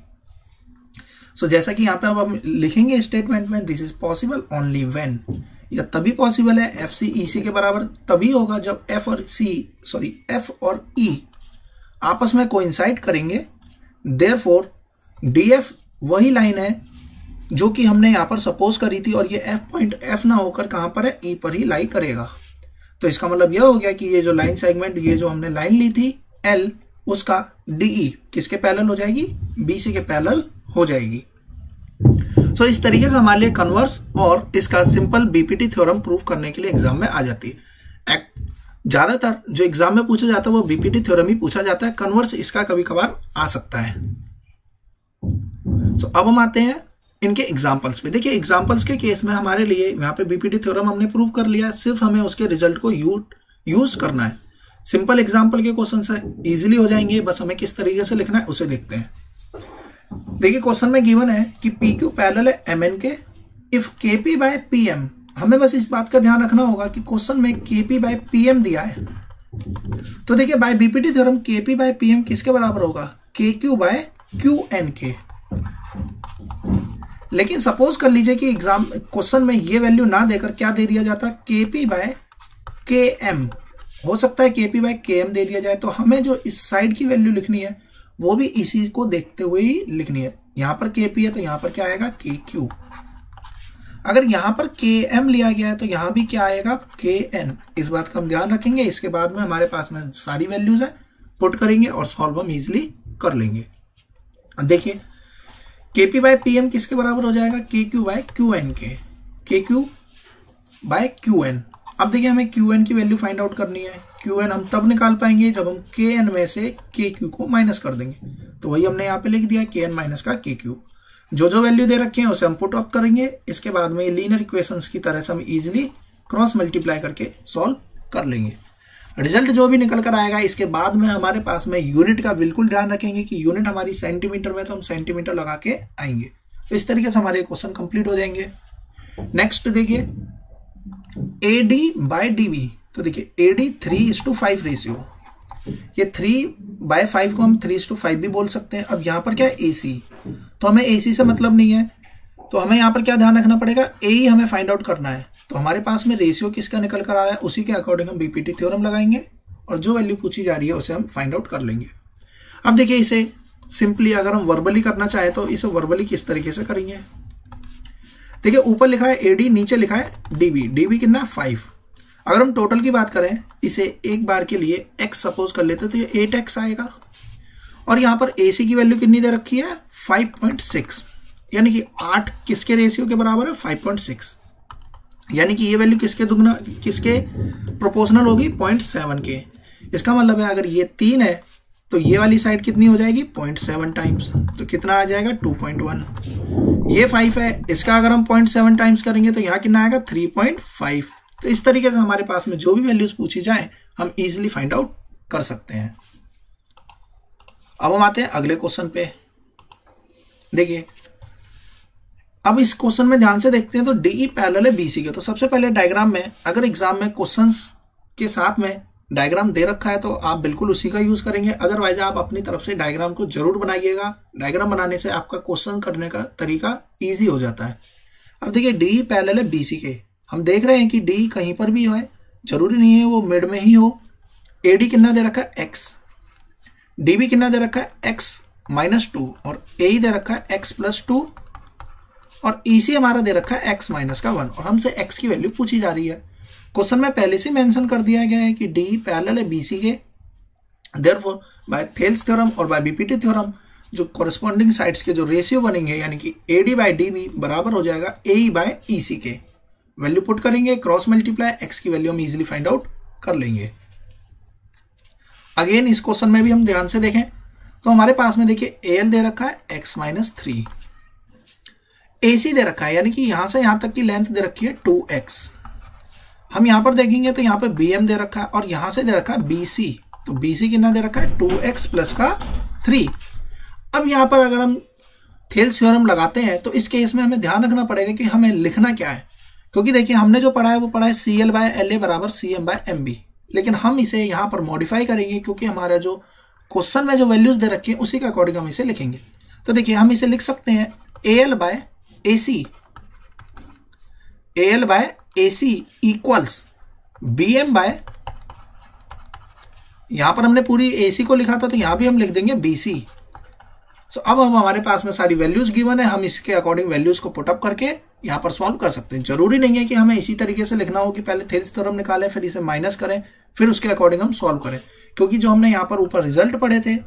Speaker 1: सो जैसा कि यहाँ पे अब हम लिखेंगे स्टेटमेंट में, this is possible only when, यह तभी पॉसिबल है FC EC के बराबर तभी होगा जब F और E आपस में कोइंसाइड करेंगे। देयरफॉर DF वही लाइन है जो कि हमने यहाँ पर सपोज करी थी, और ये एफ पॉइंट एफ ना होकर कहां पर है, ई पर ही लाई करेगा। तो इसका मतलब यह हो गया कि ये जो लाइन सेगमेंट, ये जो हमने लाइन ली थी एल, उसका डीई किसके पैरेलल हो जाएगी, बीसी के पैरेलल हो जाएगी। सो इस तरीके से हमारे लिए कन्वर्स और इसका सिंपल बीपीटी थ्योरम प्रूव करने के लिए एग्जाम में आ जाती है। ज्यादातर जो एग्जाम में पूछा जाता है वो बीपीटी थ्योरम ही पूछा जाता है, कन्वर्स इसका कभी कभार आ सकता है। अब हम आते हैं इनके एग्जाम्पल्स पे। देखिए एग्जाम्पल्स के केस में हमारे लिए यहाँ पे बीपीटी थ्योरम हमने प्रूव कर लिया, सिर्फ हमें उसके रिजल्ट को यूज करना है। सिंपल एग्जाम्पल के क्वेश्चन है, इजीली हो जाएंगे, बस हमें किस तरीके से लिखना है उसे देखते हैं। देखिए क्वेश्चन में गिवन है कि पी क्यू पैरेलल है एम एन के इफ के पी बाय पी एम। हमें बस इस बात का ध्यान रखना होगा कि क्वेश्चन में के पी बाय पी एम दिया है, तो देखिए बाय बीपीटी थ्योरम के पी बाय पी एम किसके बराबर होगा, के क्यू बाय क्यू एन के। लेकिन सपोज कर लीजिए कि एग्जाम क्वेश्चन में ये वैल्यू ना देकर क्या दे दिया जाता, के पी बाय के एम। हो सकता है के पी बाय के एम दे दिया जाए, तो हमें जो इस साइड की वैल्यू लिखनी है वो भी इसी को देखते हुए ही लिखनी है। यहां पर के पी है तो यहां पर क्या आएगा, के क्यू। अगर यहां पर के एम लिया गया है तो यहां भी क्या आएगा, के एन। इस बात का हम ध्यान रखेंगे। इसके बाद में हमारे पास में सारी वैल्यूज है, पुट करेंगे और सॉल्व हम इजिली कर लेंगे। देखिए के पी बाय पी एम किसके बराबर हो जाएगा, के क्यू बाय क्यू एन के, के क्यू बाय क्यू एन। अब देखिए हमें क्यू एन की वैल्यू फाइंड आउट करनी है। क्यू एन हम तब निकाल पाएंगे जब हम के एन में से के क्यू को माइनस कर देंगे, तो वही हमने यहाँ पे लिख दिया, के एन माइनस का के क्यू। जो जो वैल्यू दे रखे हैं उसे हम पुट अप करेंगे। इसके बाद में लीनियर इक्वेशंस की तरह से हम इजिली क्रॉस मल्टीप्लाई करके सॉल्व कर लेंगे। रिजल्ट जो भी निकल कर आएगा, इसके बाद में हमारे पास में यूनिट का बिल्कुल ध्यान रखेंगे कि यूनिट हमारी सेंटीमीटर में, तो हम सेंटीमीटर लगा के आएंगे। तो इस तरीके से हमारे क्वेश्चन कंप्लीट हो जाएंगे। नेक्स्ट देखिए एडी बाय डीबी। तो देखिए एडी 3:5 रेशियो, ये 3/5 को हम 3:5 भी बोल सकते हैं। अब यहाँ पर क्या है, एसी, तो हमें एसी से मतलब नहीं है, तो हमें यहाँ पर क्या ध्यान रखना पड़ेगा, ए ही हमें फाइंड आउट करना है। तो हमारे पास में रेशियो किसका निकल कर आ रहा है, उसी के अकॉर्डिंग हम बीपीटी थ्योरम लगाएंगे और जो वैल्यू पूछी जा रही है उसे हम फाइंड आउट कर लेंगे। अब देखिए इसे सिंपली अगर हम वर्बली करना चाहे तो इसे वर्बली किस तरीके से करेंगे। देखिए ऊपर लिखा है एडी, नीचे लिखा है डीबी। डीबी कितना, 5। अगर हम टोटल की बात करें, इसे एक बार के लिए x सपोज कर लेते तो ये 8x आएगा। और यहाँ पर AC की वैल्यू कितनी दे रखी है, 5.6, यानी कि 8 किसके रेशियो के बराबर है, 5.6। यानी कि ये वैल्यू किसके दुगना, किसके प्रोपोर्शनल होगी, 0.7 के। इसका मतलब है अगर ये 3 है तो ये वाली साइड कितनी हो जाएगी, 0.7 टाइम्स, तो कितना आ जाएगा, 2.1। ये 5 है, इसका अगर हम 0.7 टाइम्स करेंगे तो यहाँ कितना आएगा, 3.5। तो इस तरीके से हमारे पास में जो भी वैल्यूज पूछी जाए हम इजीली फाइंड आउट कर सकते हैं। अब हम आते हैं अगले क्वेश्चन पे। देखिए अब इस क्वेश्चन में ध्यान से देखते हैं तो डीई पैरेलल है बीसी के। तो सबसे पहले डायग्राम में, अगर एग्जाम में क्वेश्चंस के साथ में डायग्राम दे रखा है तो आप बिल्कुल उसी का यूज करेंगे, अदरवाइज आप अपनी तरफ से डायग्राम को जरूर बनाइएगा। डायग्राम बनाने से आपका क्वेश्चन करने का तरीका ईजी हो जाता है। अब देखिए डीई पैरेलल है बीसी के, हम देख रहे हैं कि डी कहीं पर भी है, जरूरी नहीं है वो मिड में ही हो। एडी कितना दे रखा है, x, डीबी कितना दे रखा है, x-2, और ए दे रखा है x+2, और ईसी हमारा दे रखा है x-1, और हमसे x की वैल्यू पूछी जा रही है। क्वेश्चन में पहले से मेंशन कर दिया गया है कि डी पैरेलल है बीसी के, देयरफॉर बाय थेल्स थ्योरम और बाय बीपीटी थ्योरम जो कॉरेस्पॉन्डिंग साइड्स के जो रेशियो बनेंगे, यानी कि एडी बाय डीबी बराबर हो जाएगा ए बाय ईसी के। वैल्यू पुट करेंगे, क्रॉस मल्टीप्लाई, x की वैल्यू हम इजीली फाइंड आउट कर लेंगे। अगेन इस क्वेश्चन में भी हम ध्यान से देखें तो हमारे पास में देखिए एल दे रखा है x-3, AC दे रखा है, यानी कि यहां से यहां तक की लेंथ दे रखी है 2x। हम यहां पर देखेंगे तो यहां पे BM दे रखा है और यहां से दे रखा है BC, तो BC कितना दे रखा है, 2x प्लस का 3। अब यहां पर अगर हम थेल्स थ्योरम लगाते हैं तो इस केस में हमें ध्यान रखना पड़ेगा कि हमें लिखना क्या है, क्योंकि देखिए हमने जो पढ़ा है वो पढ़ा है CL/LA बराबर CM/MB, लेकिन हम इसे यहाँ पर मॉडिफाई करेंगे क्योंकि हमारा जो क्वेश्चन में जो वैल्यूज दे रखी है उसी के अकॉर्डिंग हम इसे लिखेंगे। तो देखिए हम इसे लिख सकते हैं AL/AC, AL/AC इक्वल्स BM/, यहां पर हमने पूरी AC को लिखा था तो यहां भी हम लिख देंगे BC, सो अब हम हमारे पास में सारी वैल्यूज गिवन है, हम इसके अकॉर्डिंग वैल्यूज को पुटअप करके यहाँ पर सॉल्व कर सकते हैं। जरूरी नहीं है कि हमें इसी तरीके से लिखना हो कि पहले थेल्स थ्योरम निकालें फिर इसे माइनस करें फिर उसके अकॉर्डिंग हम सॉल्व करें, क्योंकि जो हमने यहाँ पर ऊपर रिजल्ट पढ़े थे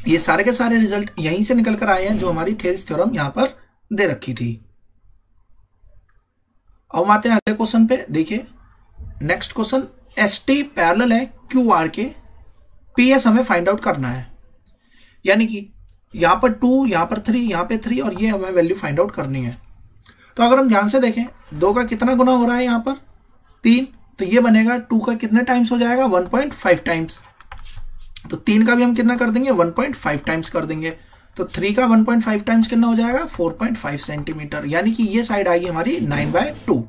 Speaker 1: ये सारे के सारे रिजल्ट यहीं से निकल कर आए हैं जो हमारी थेल्स थ्योरम यहाँ पर दे रखी थी। अब आते हैं अगले क्वेश्चन पे। देखिए नेक्स्ट क्वेश्चन, ST पैरेलल है QR के, PS हमें फाइंड आउट करना है, यानी कि यहां पर 2, यहां पर 3, यहां पे 3 और ये हमें वैल्यू फाइंड आउट करनी है। तो अगर हम ध्यान से देखें 2 का कितना गुना हो रहा है यहाँ पर 3, तो ये बनेगा 2 का कितने टाइम्स हो जाएगा 1.5 टाइम्स। तो 3 का भी हम कितना कर देंगे 1.5 टाइम्स कर देंगे। तो 3 का 1.5 टाइम्स कितना हो जाएगा 4.5 सेंटीमीटर, यानी कि ये साइड आएगी हमारी 9/2।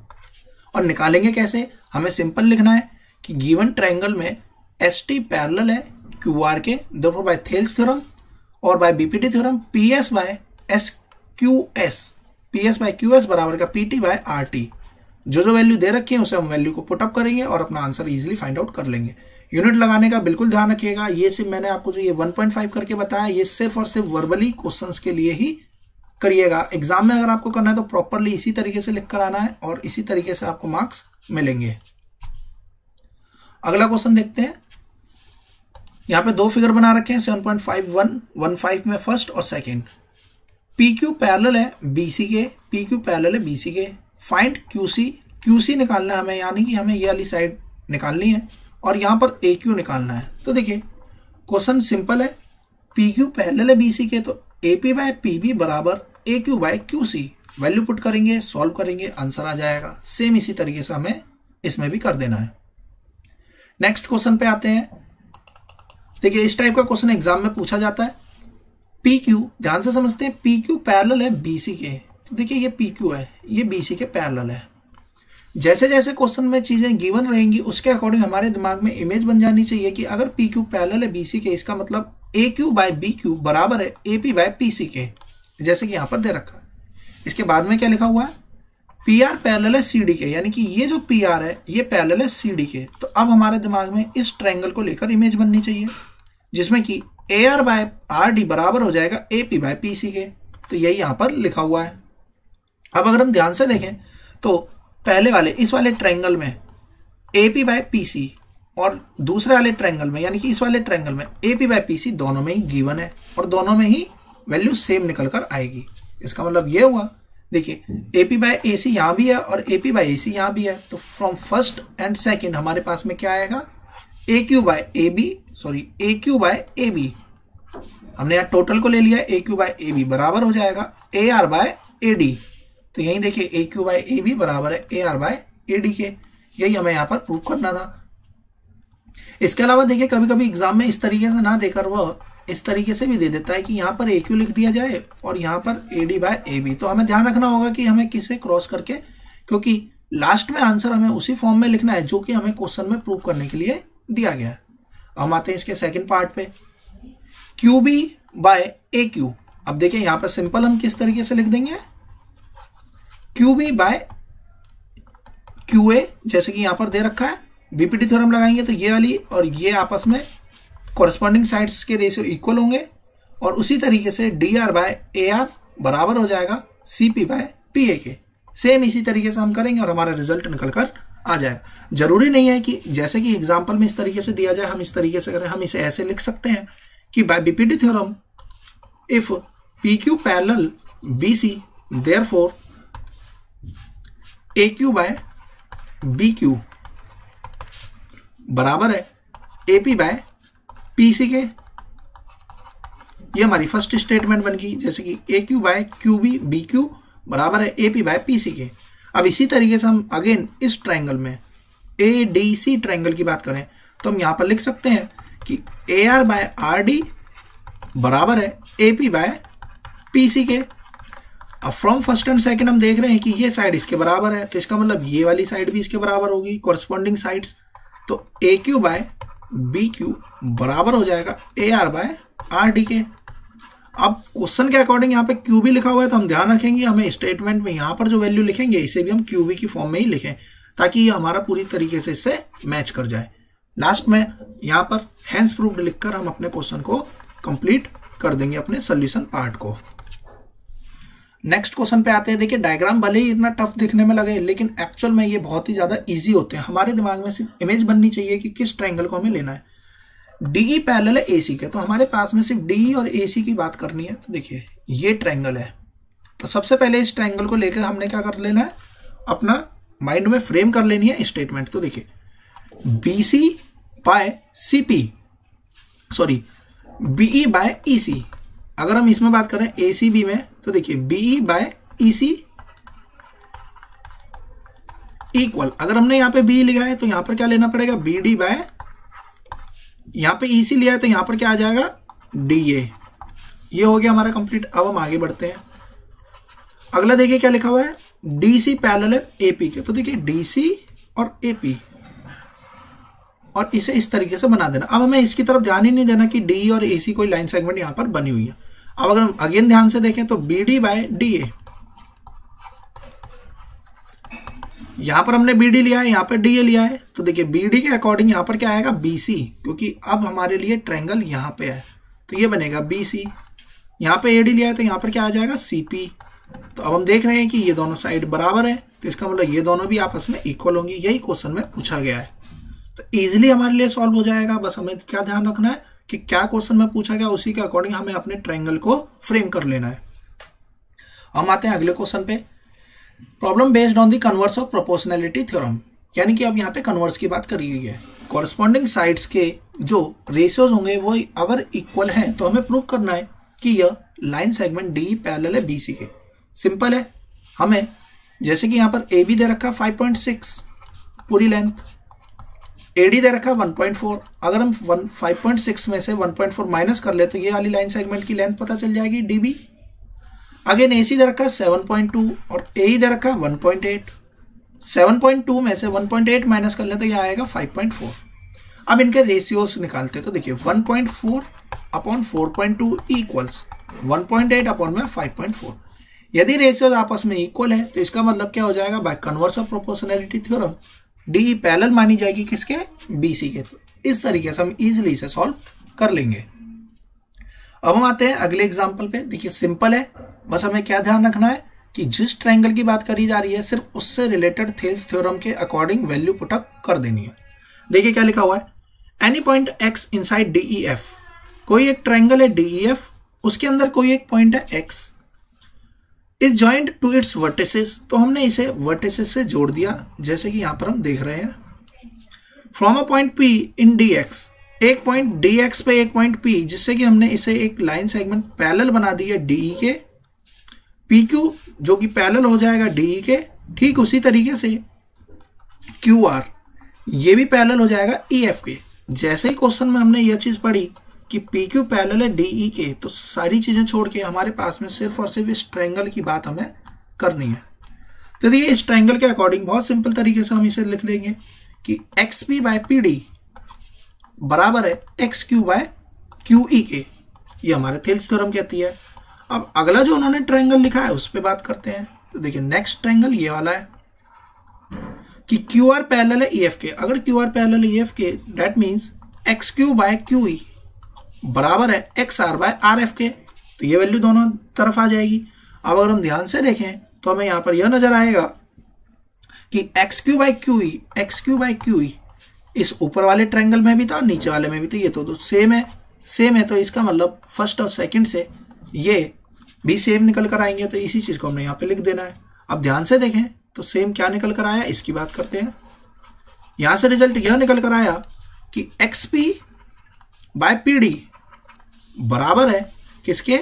Speaker 1: और निकालेंगे कैसे, हमें सिंपल लिखना है कि गिवन ट्रायंगल में ST पैरेलल है QR के, therefore बाय थेल्स थ्योरम और by BPT theorem PS by QS बराबर का PT बाय RT। जो वैल्यू दे रखी है उसे हम वैल्यू को पुटअप करेंगे और अपना आंसर इजीली फाइंड आउट कर लेंगे। यूनिट लगाने का बिल्कुल ध्यान रखिएगा, ये सिर्फ मैंने आपको जो ये 1.5 करके बताया ये सिर्फ और सिर्फ वर्बली क्वेश्चंस के लिए ही करिएगा। एग्जाम में अगर आपको करना है तो प्रॉपरली इसी तरीके से लिख कर आना है और इसी तरीके से आपको मार्क्स मिलेंगे। अगला क्वेश्चन देखते हैं। यहां पे 2 फिगर बना रखे हैं 7.5115 में फर्स्ट और सेकंड। PQ पैरेलल है BC के, फाइंड QC निकालना है हमें, यानी कि हमें ये वाली साइड निकालनी है और यहां पर AQ निकालना है। तो देखिए क्वेश्चन सिंपल है, PQ पैरेलल है BC के, तो AP बाय PB बराबर AQ by QC। Value put करेंगे, सॉल्व करेंगे, आंसर आ जाएगा। सेम इसी तरीके से हमें इसमें भी कर देना है। नेक्स्ट क्वेश्चन पे आते हैं। देखिए इस टाइप का क्वेश्चन एग्जाम में पूछा जाता है। PQ, ध्यान से समझते हैं, PQ पैरेलल है BC के, तो देखिए ये PQ है, ये BC के पैरेलल है। जैसे जैसे क्वेश्चन में चीजें गिवन रहेंगी उसके अकॉर्डिंग हमारे दिमाग में इमेज बन जानी चाहिए कि अगर PQ पैरेलल है BC के, इसका मतलब AQ बाय BQ बराबर है AP बाय PC के, जैसे कि यहां पर दे रखा है। इसके बाद में क्या लिखा हुआ है, PR पैरेलल है CD के, यानी कि ये जो PR है ये पैरेलल है CD के। तो अब हमारे दिमाग में इस ट्रायंगल को लेकर इमेज बननी चाहिए जिसमें कि AR बाय RD बराबर हो जाएगा AP बाय PC के। तो यही यहां पर लिखा हुआ है। अब अगर हम ध्यान से देखें तो पहले वाले इस वाले ट्रायंगल में AP बाय PC और दूसरे वाले ट्रायंगल में यानी कि इस वाले ट्रायंगल में AP बाय PC दोनों में ही गिवन है और दोनों में ही वैल्यू सेम निकल कर आएगी। इसका मतलब ये हुआ, देखिए AP बाय AC यहां भी है और AP बाय AC यहां भी है, तो फ्रॉम फर्स्ट एंड सेकंड हमारे पास में क्या आएगा AQ बाय AB। हमने यहाँ टोटल को ले लिया, AQ बाय AB बराबर हो जाएगा AR बाय AD। तो यही देखिए AQ बाय AB बराबर है AR बाय AD के, यही हमें यहाँ पर प्रूव करना था। इसके अलावा देखिए कभी कभी एग्जाम में इस तरीके से ना देकर वह इस तरीके से भी दे देता है कि यहाँ पर AQ लिख दिया जाए और यहाँ पर AD बाय AB। तो हमें ध्यान रखना होगा कि हमें किसे क्रॉस करके, क्योंकि लास्ट में आंसर हमें उसी फॉर्म में लिखना है जो कि हमें क्वेश्चन में प्रूव करने के लिए दिया गया है। हम आते हैं इसके सेकंड पार्ट पे, QB बाय AQ। अब देखिए यहाँ पर सिंपल हम किस तरीके से लिख देंगे, QB बाय QA, जैसे कि यहाँ पर दे रखा है। BPT थ्योरम लगाएंगे तो ये वाली और ये आपस में कॉरेस्पॉन्डिंग साइड्स के रेशियो इक्वल होंगे और उसी तरीके से DR बाय AR बराबर हो जाएगा CP बाय PA के। सेम इसी तरीके से हम करेंगे और हमारा रिजल्ट निकल कर आ जाएगा। जरूरी नहीं है कि जैसे कि एग्जाम्पल में इस तरीके से दिया जाए हम इस तरीके से करें, हम इसे ऐसे लिख सकते हैं कि by BPT theorem if PQ parallel BC therefore AQ by BQ बराबर है AP बाय PC के। ये हमारी फर्स्ट स्टेटमेंट बन गई, जैसे कि AQ बाय QB BQ बराबर है AP बाय PC के। अब इसी तरीके से हम अगेन इस ट्रायंगल में ADC ट्रायंगल की बात करें तो हम यहां पर लिख सकते हैं कि AR बाय RD बराबर है AP बाय PC के। अब फ्रॉम फर्स्ट एंड सेकंड हम देख रहे हैं कि ये साइड इसके बराबर है, तो इसका मतलब ये वाली साइड भी इसके बराबर होगी, कॉरेस्पॉन्डिंग साइड्स। तो AQ बाय BQ बराबर हो जाएगा AR बाय RD के। अब क्वेश्चन के अकॉर्डिंग यहाँ पे QB लिखा हुआ है तो हम ध्यान रखेंगे हमें स्टेटमेंट में यहाँ पर जो वैल्यू लिखेंगे इसे भी हम QB की फॉर्म में ही लिखें ताकि ये हमारा पूरी तरीके से इससे मैच कर जाए। लास्ट में यहाँ पर हैंस प्रूव्ड लिखकर हम अपने क्वेश्चन को कंप्लीट कर देंगे अपने सोल्यूशन पार्ट को। नेक्स्ट क्वेश्चन पे आते हैं। देखिए डायग्राम भले ही इतना टफ दिखने में लगे लेकिन एक्चुअल में ये बहुत ही ज्यादा इजी होते हैं। हमारे दिमाग में सिर्फ इमेज बननी चाहिए कि किस ट्रायंगल को हमें लेना है। डीई पैरेलल है एसी के, तो हमारे पास में सिर्फ डीई और एसी की बात करनी है। तो देखिए ये ट्रायंगल है, तो सबसे पहले इस ट्रायंगल को लेकर हमने क्या कर लेना है, अपना माइंड में फ्रेम कर लेनी है स्टेटमेंट। तो देखिए BC by CP, sorry BE by EC. अगर हम इसमें बात करें एसीबी में, तो देखिए बीई बाय ईसी इक्वल, अगर हमने यहाँ पे बी लिया है तो यहाँ पर क्या लेना पड़ेगा, बीडी बाय, यहाँ पे ईसी लिया है तो यहाँ पर क्या आ जाएगा, डीए। ये हो गया हमारा कंप्लीट। अब हम आगे बढ़ते हैं। अगला देखिए क्या लिखा हुआ है, डीसी पैरेलल है एपी के। तो देखिए डीसी और एपी, और इसे इस तरीके से बना देना। अब हमें इसकी तरफ ध्यान ही नहीं देना कि डी और एसी कोई लाइन सेगमेंट यहां पर बनी हुई है। अब अगर हम अगेन ध्यान से देखें तो बीडी बाय डीए, यहां पर हमने बीडी लिया है, यहां पर डीए लिया है। तो देखिए बीडी के अकॉर्डिंग यहां पर क्या आएगा, बीसी, क्योंकि अब हमारे लिए ट्रायंगल यहां पे है तो ये बनेगा बीसी। यहां पे एडी लिया है तो यहां पर क्या आ जाएगा, सीपी। तो अब हम देख रहे हैं कि ये दोनों साइड बराबर है, तो इसका मतलब ये दोनों भी आपस में इक्वल होंगी। यही क्वेश्चन में पूछा गया है, तो इजीली हमारे लिए सॉल्व हो जाएगा। बस हमें क्या ध्यान रखना है कि क्या क्वेश्चन में पूछा गया उसी के अकॉर्डिंग हमें अपने ट्रायंगल को फ्रेम कर लेना है। हम आते हैं अगले क्वेश्चन पे। Problem based on the converse of proportionality theorem, यानी कि अब यहाँ पे कन्वर्स की बात करी हुई है। कॉरस्पॉन्डिंग साइड्स के जो रेशियोज होंगे वो अगर इक्वल हैं तो हमें प्रूव करना है कि यह लाइन सेगमेंट डी पैरेलल है बीसी के। सिंपल है, हमें जैसे कि यहाँ पर ए बी दे रखा 5.6 पूरी लेंथ, एडी दे रखा 1.4। अगर हम 5.6 में से 1.4 माइनस कर ले तो ये वाली लाइन सेगमेंट की लेंथ पता चल जाएगी डीबी। अगेन एसी दे रखा 7.2 और एई दे रखा 1.8। 7.2 में से 1.8 माइनस कर ले तो यह आएगा 5.4। अब इनके रेशियोज निकालते तो देखिए 1.4 अपॉन 4.2 इक्वल्स 1.8 अपॉन में 5.4। यदि रेशियोज आपस में इक्वल है तो इसका मतलब क्या हो जाएगा, bye converse of proportionality theorem D parallel मानी जाएगी किसके, बीसी के। तो इस तरीके से हम इजीली इसे सॉल्व कर लेंगे। अब हम आते हैं अगले एग्जांपल पे। देखिए सिंपल है, बस हमें क्या ध्यान रखना है कि जिस ट्रायंगल की बात करी जा रही है सिर्फ उससे रिलेटेड थेल्स थ्योरम के अकॉर्डिंग वैल्यू पुटअप कर देनी है। देखिए क्या लिखा हुआ है, any point x inside DEF, कोई एक ट्रायंगल है डीईएफ, उसके अंदर कोई एक पॉइंट है X, is joined to its vertices. तो हमने इसे वर्टिसेस से जोड़ दिया, जैसे कि यहां पर हम देख रहे हैं। From a point P in D x, एक पॉइंट डी एक्स पे एक पॉइंट पी, जिससे कि हमने इसे एक लाइन सेगमेंट पैरेलल बना दी है डीई के। पी क्यू जो कि पैरेलल हो जाएगा डीई के, ठीक उसी तरीके से क्यू आर ये भी पैरेलल हो जाएगा ई एफ के। जैसे ही क्वेश्चन में हमने यह चीज पढ़ी कि पी क्यू पैरेलल है डीई के, तो सारी चीजें छोड़ के हमारे पास में सिर्फ और सिर्फ इस ट्रायंगल की बात हमें करनी है। तो देखिए इस ट्रायंगल के अकॉर्डिंग बहुत सिंपल तरीके से हम इसे लिख लेंगे कि X P by P D बराबर है X Q by Q E के। ये हमारे थेल्स थ्योरम कहती है। अब अगला जो उन्होंने ट्रायंगल लिखा है उस पर बात करते हैं। तो देखिए नेक्स्ट ट्रायंगल ये वाला है कि क्यू आर पैरेलल है ई एफ के। अगर Q R parallel E F K, that means X Q by Q E बराबर है X R by R F K. तो ये वैल्यू दोनों तरफ आ जाएगी। अब अगर हम ध्यान से देखें तो हमें यहां पर यह नजर आएगा कि X Q by Q E, X Q by Q E इस ऊपर वाले ट्रायंगल में भी था और नीचे वाले में भी था। ये तो सेम है, तो इसका मतलब फर्स्ट और सेकंड से ये भी सेम निकल कर आएंगे। तो इसी चीज को हमने यहाँ पे लिख देना है। अब ध्यान से देखें तो सेम क्या निकल कर आया, इसकी बात करते हैं। यहां से रिजल्ट यह निकल कर आया कि X P by P D बराबर है किसके,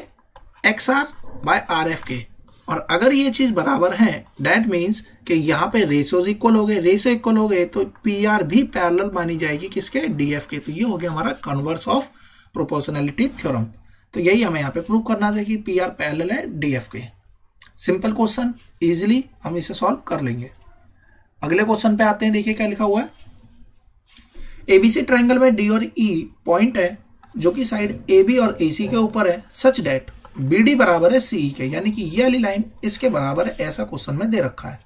Speaker 1: X R by R F के। और अगर ये चीज बराबर है दैट मीन्स कि यहाँ पे रेशियोज इक्वल हो गए, रेशियो इक्वल हो गए तो पी आर भी पैरेलल मानी जाएगी किसके, डी एफ के। तो ये हो गया हमारा कन्वर्स ऑफ प्रोपोर्शनैलिटी थ्योरम। तो यही हमें यहाँ पे प्रूव करना था कि पी आर पैरेलल है डी एफ के। सिंपल क्वेश्चन, इजिली हम इसे सॉल्व कर लेंगे। अगले क्वेश्चन पे आते हैं। देखिए क्या लिखा हुआ है, एबीसी ट्रायंगल में डी और ई पॉइंट है जो कि साइड ए बी और ए सी के ऊपर है, सच डेट बी डी बराबर है सी के, यानी कि ये वाली लाइन इसके बराबर है, ऐसा क्वेश्चन में दे रखा है।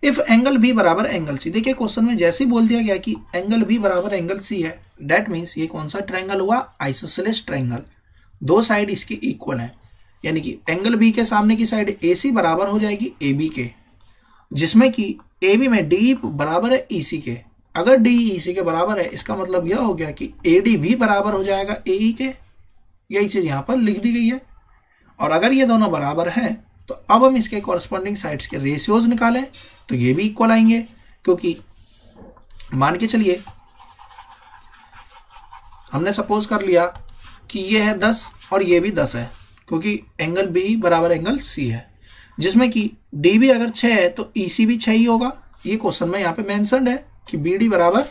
Speaker 1: इफ एंगल बी बराबर एंगल सी, देखिए क्वेश्चन में जैसे ही बोल दिया गया कि एंगल बी बराबर एंगल सी है, दैट मीन्स ये कौन सा ट्रायंगल हुआ, आइसोसेलेस ट्रायंगल। दो साइड इसकी इक्वल है, यानी कि एंगल बी के सामने की साइड AC बराबर हो जाएगी AB के, जिसमें कि AB में DE बराबर है EC के। अगर DE EC के बराबर है इसका मतलब यह हो गया कि AD भी बराबर हो जाएगा AE के। यही चीज यहां पर लिख दी गई है। और अगर ये दोनों बराबर हैं तो अब हम इसके कॉरस्पॉन्डिंग साइड्स के रेशियोज निकालें तो ये भी इक्वल आएंगे, क्योंकि मान के चलिए हमने सपोज कर लिया कि ये है 10 और ये भी 10 है, क्योंकि एंगल B बराबर एंगल C है, जिसमें कि DB अगर 6 है तो EC भी 6 ही होगा। ये क्वेश्चन में यहाँ पे मेंशन्ड है कि BD बराबर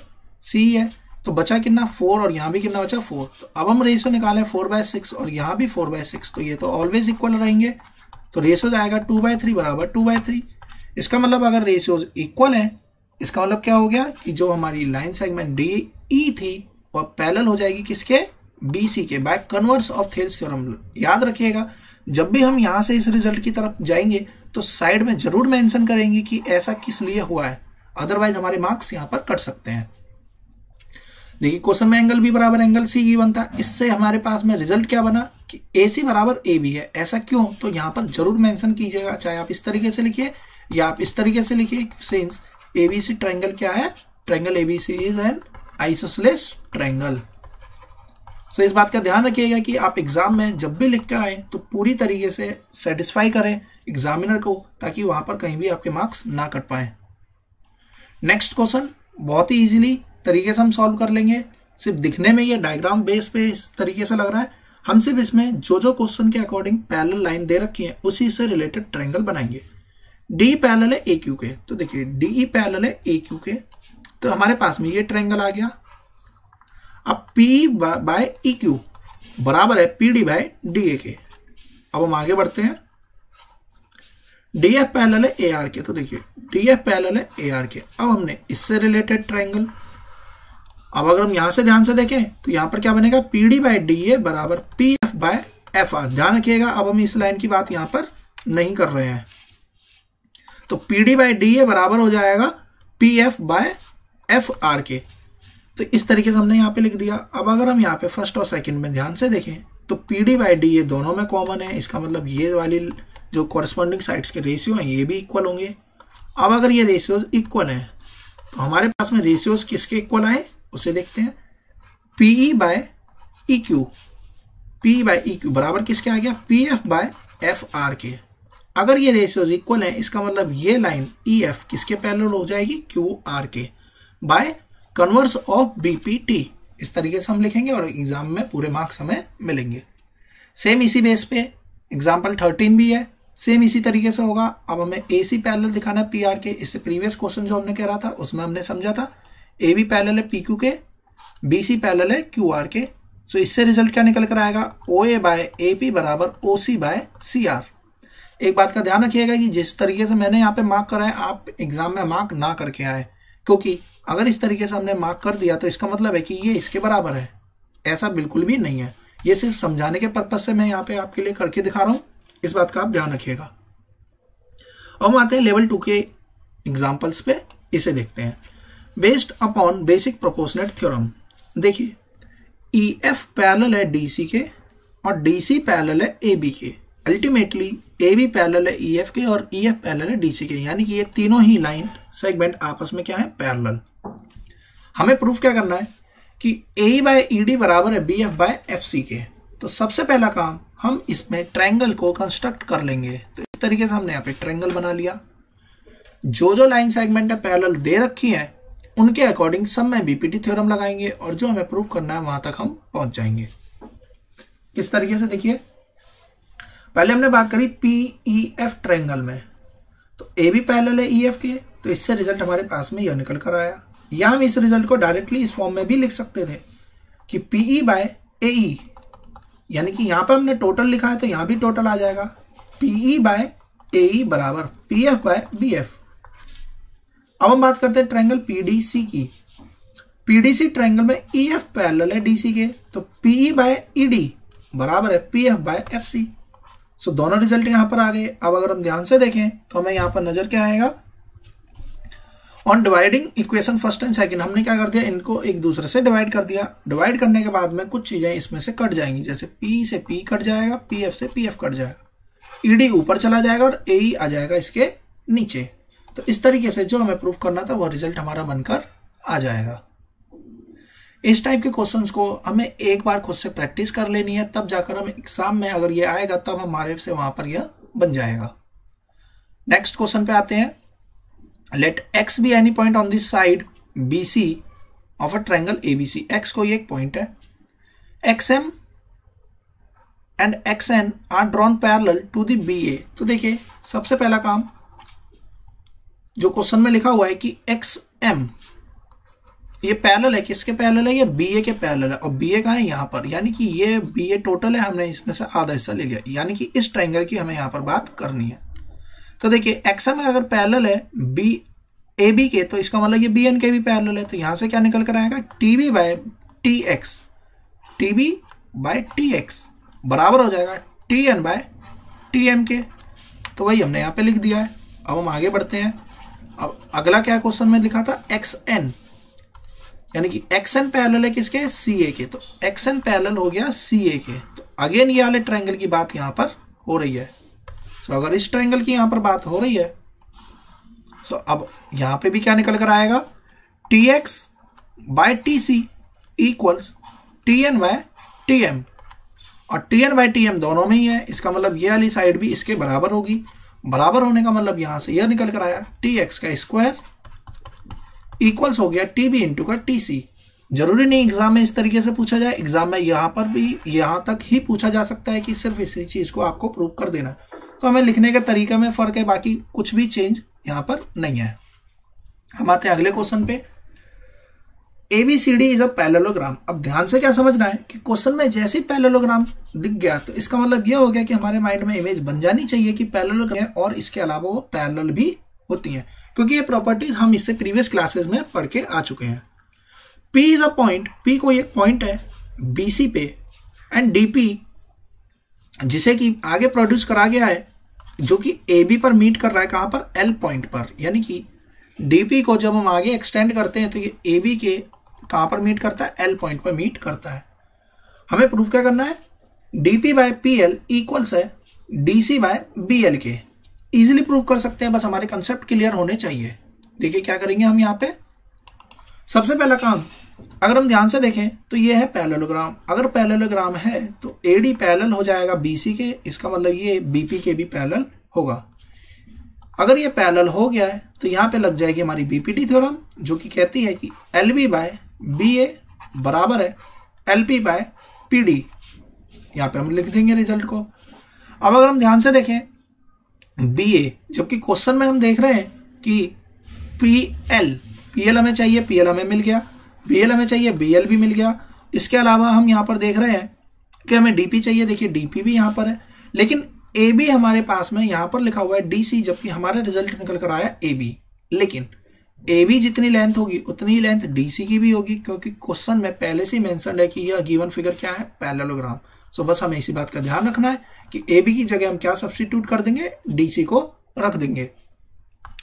Speaker 1: C है। तो बचा कितना 4 और यहाँ भी कितना बचा 4। तो अब हम रेशियो निकालें 4/6 और यहाँ भी 4/6, तो ये तो ऑलवेज इक्वल रहेंगे। तो रेशियो जाएगा 2/3 बराबर 2/3। इसका मतलब अगर रेशियोज इक्वल है इसका मतलब क्या हो गया कि जो हमारी लाइन सेगमेंट DE थी वह पैरेलल हो जाएगी किसके, BC के, by converse of Thales theorem. याद रखिएगा जब भी हम यहां से इस रिजल्ट की तरफ जाएंगे तो साइड में जरूर मेंशन करेंगे कि ऐसा किस लिए हुआ है, अदरवाइज हमारे मार्क्स यहां पर कट सकते हैं। देखिए क्वेश्चन में एंगल B बराबर एंगल C की बनता है, इससे हमारे पास में रिजल्ट क्या बना कि AC बराबर AB है। ऐसा क्यों, तो यहाँ पर जरूर मेंशन कीजिएगा, चाहे आप इस तरीके से लिखिए या आप इस तरीके से लिखिए। सिंस ABC ट्रायंगल क्या है, triangle ABC is an isosceles triangle. So इस बात का ध्यान रखिएगा कि आप एग्जाम में जब भी लिख कर आए तो पूरी तरीके से सेटिस्फाई करें एग्जामिनर को, ताकि वहां पर कहीं भी आपके मार्क्स ना कट पाए। नेक्स्ट क्वेश्चन बहुत ही इजीली तरीके से हम सॉल्व कर लेंगे। सिर्फ दिखने में ये डायग्राम बेस पे इस तरीके से लग रहा है, हम सिर्फ इसमें जो क्वेश्चन के अकॉर्डिंग पैरेलल लाइन दे रखी है उसी से रिलेटेड ट्रायंगल बनाएंगे। डी पैरेलल है AQ के, तो देखिए DE पैरेलल है AQ के, तो हमारे पास में ये ट्रायंगल आ गया। अब P बाय EQ बराबर है PD बाय DA के। अब हम आगे बढ़ते हैं। DF पैरेलल है AR के, तो देखिए DF पैरेलल है AR के। अब हमने इससे रिलेटेड ट्रायंगल, अब अगर हम यहां से ध्यान से देखें तो यहां पर क्या बनेगा, PD बाय DA बराबर PF बाय FR। ध्यान रखिएगा अब हम इस लाइन की बात यहां पर नहीं कर रहे हैं, तो PD बाय DA बराबर हो जाएगा PF बाय FR के। तो इस तरीके से हमने यहाँ पे लिख दिया। अब अगर हम यहाँ पे फर्स्ट और सेकंड में ध्यान से देखें तो PD बाय DA दोनों में कॉमन है, इसका मतलब ये वाली जो कॉरस्पॉन्डिंग साइड्स के रेशियो हैं ये भी इक्वल होंगे। अब अगर ये रेशियोज इक्वल हैं तो हमारे पास में रेशियोज किसके इक्वल आए उसे देखते हैं। PE by EQ, P by EQ बराबर किसके आ गया, PF बाय FR के। अगर ये रेशियोज इक्वल हैं इसका मतलब ये लाइन EF किसके पैरेलल हो जाएगी, QR के, बाय कन्वर्स ऑफ BPT। इस तरीके से हम लिखेंगे और एग्जाम में पूरे मार्क्स हमें मिलेंगे। सेम इसी बेस पे एग्जाम्पल 13 भी है, सेम इसी तरीके से होगा। अब हमें AC पैरेलल दिखाना है PR के। इससे प्रीवियस क्वेश्चन जो हमने कह रहा था उसमें हमने समझा था AB पैरेलल है PQ के, BC पैरेलल है QR के। सो इससे रिजल्ट क्या निकल कर आएगा, OA बाय AP बराबर OC बाय CR। एक बात का ध्यान रखिएगा कि जिस तरीके से मैंने यहाँ पे मार्क करा है आप एग्जाम में मार्क ना करके आए, क्योंकि अगर इस तरीके से हमने मार्क कर दिया तो इसका मतलब है कि ये इसके बराबर है। ऐसा बिल्कुल भी नहीं है, ये सिर्फ समझाने के पर्पज से मैं यहाँ पे आपके लिए करके दिखा रहा हूँ, इस बात का आप ध्यान रखिएगा। अब हम आते हैं लेवल 2 के एग्जाम्पल्स पे, इसे देखते हैं। Based upon basic proportionate theorem, देखिए EF पैरेलल है DC के और DC पैरेलल है AB के। अल्टीमेटली AB पैरेलल है EF के और EF पैरेलल है DC के, यानी कि ये तीनों ही लाइन सेगमेंट आपस में क्या है, पैरेलल। हमें प्रूफ क्या करना है कि AE बाय ED बराबर है BF बाय FC के। तो सबसे पहला काम हम इसमें ट्रायंगल को कंस्ट्रक्ट कर लेंगे। तो इस तरीके से हमने यहाँ पे ट्रायंगल बना लिया। जो लाइन सेगमेंट है पैरेलल दे रखी है उनके अकॉर्डिंग सब में BPT थ्योरम लगाएंगे और जो हमें प्रूफ करना है वहां तक हम पहुंच जाएंगे। इस तरीके से देखिए, पहले हमने बात करी PEF ट्रायंगल में, तो AB पैरेलल है EF के, तो इससे रिजल्ट हमारे पास में यह निकल कर आया। या हम इस रिजल्ट को डायरेक्टली इस फॉर्म में भी लिख सकते थे कि PE बाय AE, यानी कि यहां पर हमने टोटल लिखा है तो यहां भी टोटल आ जाएगा। PE बाय AE बराबर PF बाय BF। अब हम बात करते हैं ट्रायंगल PDC की। PDC ट्रायंगल में EF पैरेलल है DC के, तो PE बाय ED बराबर है PF बाय FC। सो दोनों रिजल्ट यहां पर आ गए। अब अगर हम ध्यान से देखें तो हमें यहां पर नजर क्या आएगा, on dividing equation first and second, हमने क्या कर दिया, इनको एक दूसरे से डिवाइड कर दिया। डिवाइड करने के बाद में कुछ चीजें इसमें से कट जाएंगी, जैसे P से P कट जाएगा, PF से PF कट जाएगा, ED ऊपर चला जाएगा और AE आ जाएगा इसके नीचे। तो इस तरीके से जो हमें प्रूफ करना था वो रिजल्ट हमारा बनकर आ जाएगा। इस टाइप के क्वेश्चंस को हमें एक बार खुद से प्रैक्टिस कर लेनी है, तब जाकर हम एग्जाम में अगर ये आएगा तब हमारे से वहां पर यह बन जाएगा। नेक्स्ट क्वेश्चन पे आते हैं। Let x be any point on this side BC of a triangle ABC। x कोई एक पॉइंट है, XM and XN are drawn parallel to the BA। तो देखिए सबसे पहला काम जो क्वेश्चन में लिखा हुआ है कि XM ये पैरेलल है, किसके पैरेलल है, ये BA के पैरेलल है, और BA कहाँ है, यहाँ पर, यानी कि ये BA टोटल है, हमने इसमें से आधा हिस्सा ले लिया, यानी कि इस ट्रायंगल की हमें यहाँ पर बात करनी है। तो देखिए XM अगर पैरेलल है AB के, तो इसका मतलब ये BN के भी पैरेलल है, तो यहां से क्या निकल कर आएगा, TB बाय TX बराबर हो जाएगा TN बाय TM के। तो वही हमने यहाँ पे लिख दिया है। अब हम आगे बढ़ते हैं। अब अगला क्या क्वेश्चन में लिखा था, XN, यानी कि XN पैरेलल है किसके, CA के, तो XN पैरेलल हो गया CA के। तो अगेन ये वाले ट्रायंगल की बात यहाँ पर हो रही है। तो अगर इस ट्रायंगल की यहां पर बात हो रही है, तो अब यहां पे भी क्या निकल कर आएगा, TX by TC equals TN by TM, और TN बाय TM दोनों में ही है, इसका मतलब ये वाली साइड भी इसके बराबर होगी। बराबर होने का मतलब यहां से यह निकल कर आया TX का स्क्वायर इक्वल्स हो गया TB इंटू का TC। जरूरी नहीं एग्जाम में इस तरीके से पूछा जाए, एग्जाम में यहां पर भी यहां तक ही पूछा जा सकता है कि सिर्फ इसी चीज को आपको प्रूव कर देना। तो हमें लिखने के तरीके में फर्क है, बाकी कुछ भी चेंज यहां पर नहीं है। हम आते हैं अगले क्वेश्चन पे। ABCD is a parallelogram. अब ध्यान से क्या समझना है कि क्वेश्चन में जैसे पैरेललोग्राम दिख गया तो इसका मतलब यह हो गया कि हमारे माइंड में इमेज बन जानी चाहिए कि पैरेललोग्राम है और इसके अलावा वो पैरेलल भी होती हैं, क्योंकि ये प्रॉपर्टीज हम इससे प्रीवियस क्लासेस में पढ़ के आ चुके हैं। P is a point, P कोई एक पॉइंट है BC पे, एंड DP जिसे कि आगे प्रोड्यूस करा गया है जो कि AB पर मीट कर रहा है, कहां पर, L पॉइंट पर, यानी कि DP को जब हम आगे एक्सटेंड करते हैं तो ये AB के कहां पर मीट करता है, L पॉइंट पर मीट करता है। हमें प्रूफ क्या करना है, DP बाय PL इक्वल्स है DC बाय BL के। इजीली प्रूव कर सकते हैं, बस हमारे कंसेप्ट क्लियर होने चाहिए। देखिए क्या करेंगे हम यहाँ पे। सबसे पहला काम, अगर हम ध्यान से देखें तो ये है पैरेललोग्राम। अगर पैरेललोग्राम है तो AD पैरेलल हो जाएगा BC के, इसका मतलब ये BP के भी पैरेलल होगा। अगर ये पैरेलल हो गया है तो यहाँ पे लग जाएगी हमारी BPT थ्योरम, जो कि कहती है कि LB बाय BA बराबर है LP बाय PD। यहाँ पे हम लिख देंगे रिजल्ट को। अब अगर हम ध्यान से देखें BA, जबकि क्वेश्चन में हम देख रहे हैं कि PL हमें चाहिए, PL हमें मिल गया, BL हमें चाहिए, BL भी मिल गया। इसके अलावा हम यहाँ पर देख रहे हैं कि हमें DP चाहिए, देखिए DP भी यहाँ पर है, लेकिन AB हमारे पास में यहाँ पर लिखा हुआ है DC, जबकि हमारा रिजल्ट निकल कर आया AB। लेकिन AB जितनी लेंथ होगी उतनी ही लेंथ DC की भी होगी, क्योंकि क्वेश्चन में पहले से मेंशन है कि यह गिवन फिगर क्या है, पैरेललोग्राम। सो बस हमें इसी बात का ध्यान रखना है कि AB की जगह हम क्या सब्स्टिट्यूट कर देंगे, DC को रख देंगे।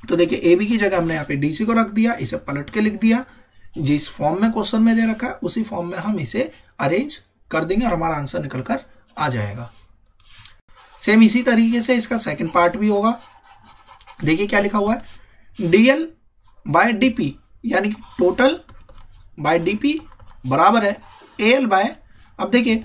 Speaker 1: तो देखिए AB की जगह हमने यहाँ पे DC को रख दिया, इसे पलट के लिख दिया, जिस फॉर्म में क्वेश्चन में दे रखा है उसी फॉर्म में हम इसे अरेंज कर देंगे और हमारा आंसर निकल कर आ जाएगा। सेम इसी तरीके से इसका सेकंड पार्ट भी होगा। देखिए क्या लिखा हुआ है, DL बाय DP, यानी कि टोटल बाय DP बराबर है AL बाय, अब देखिए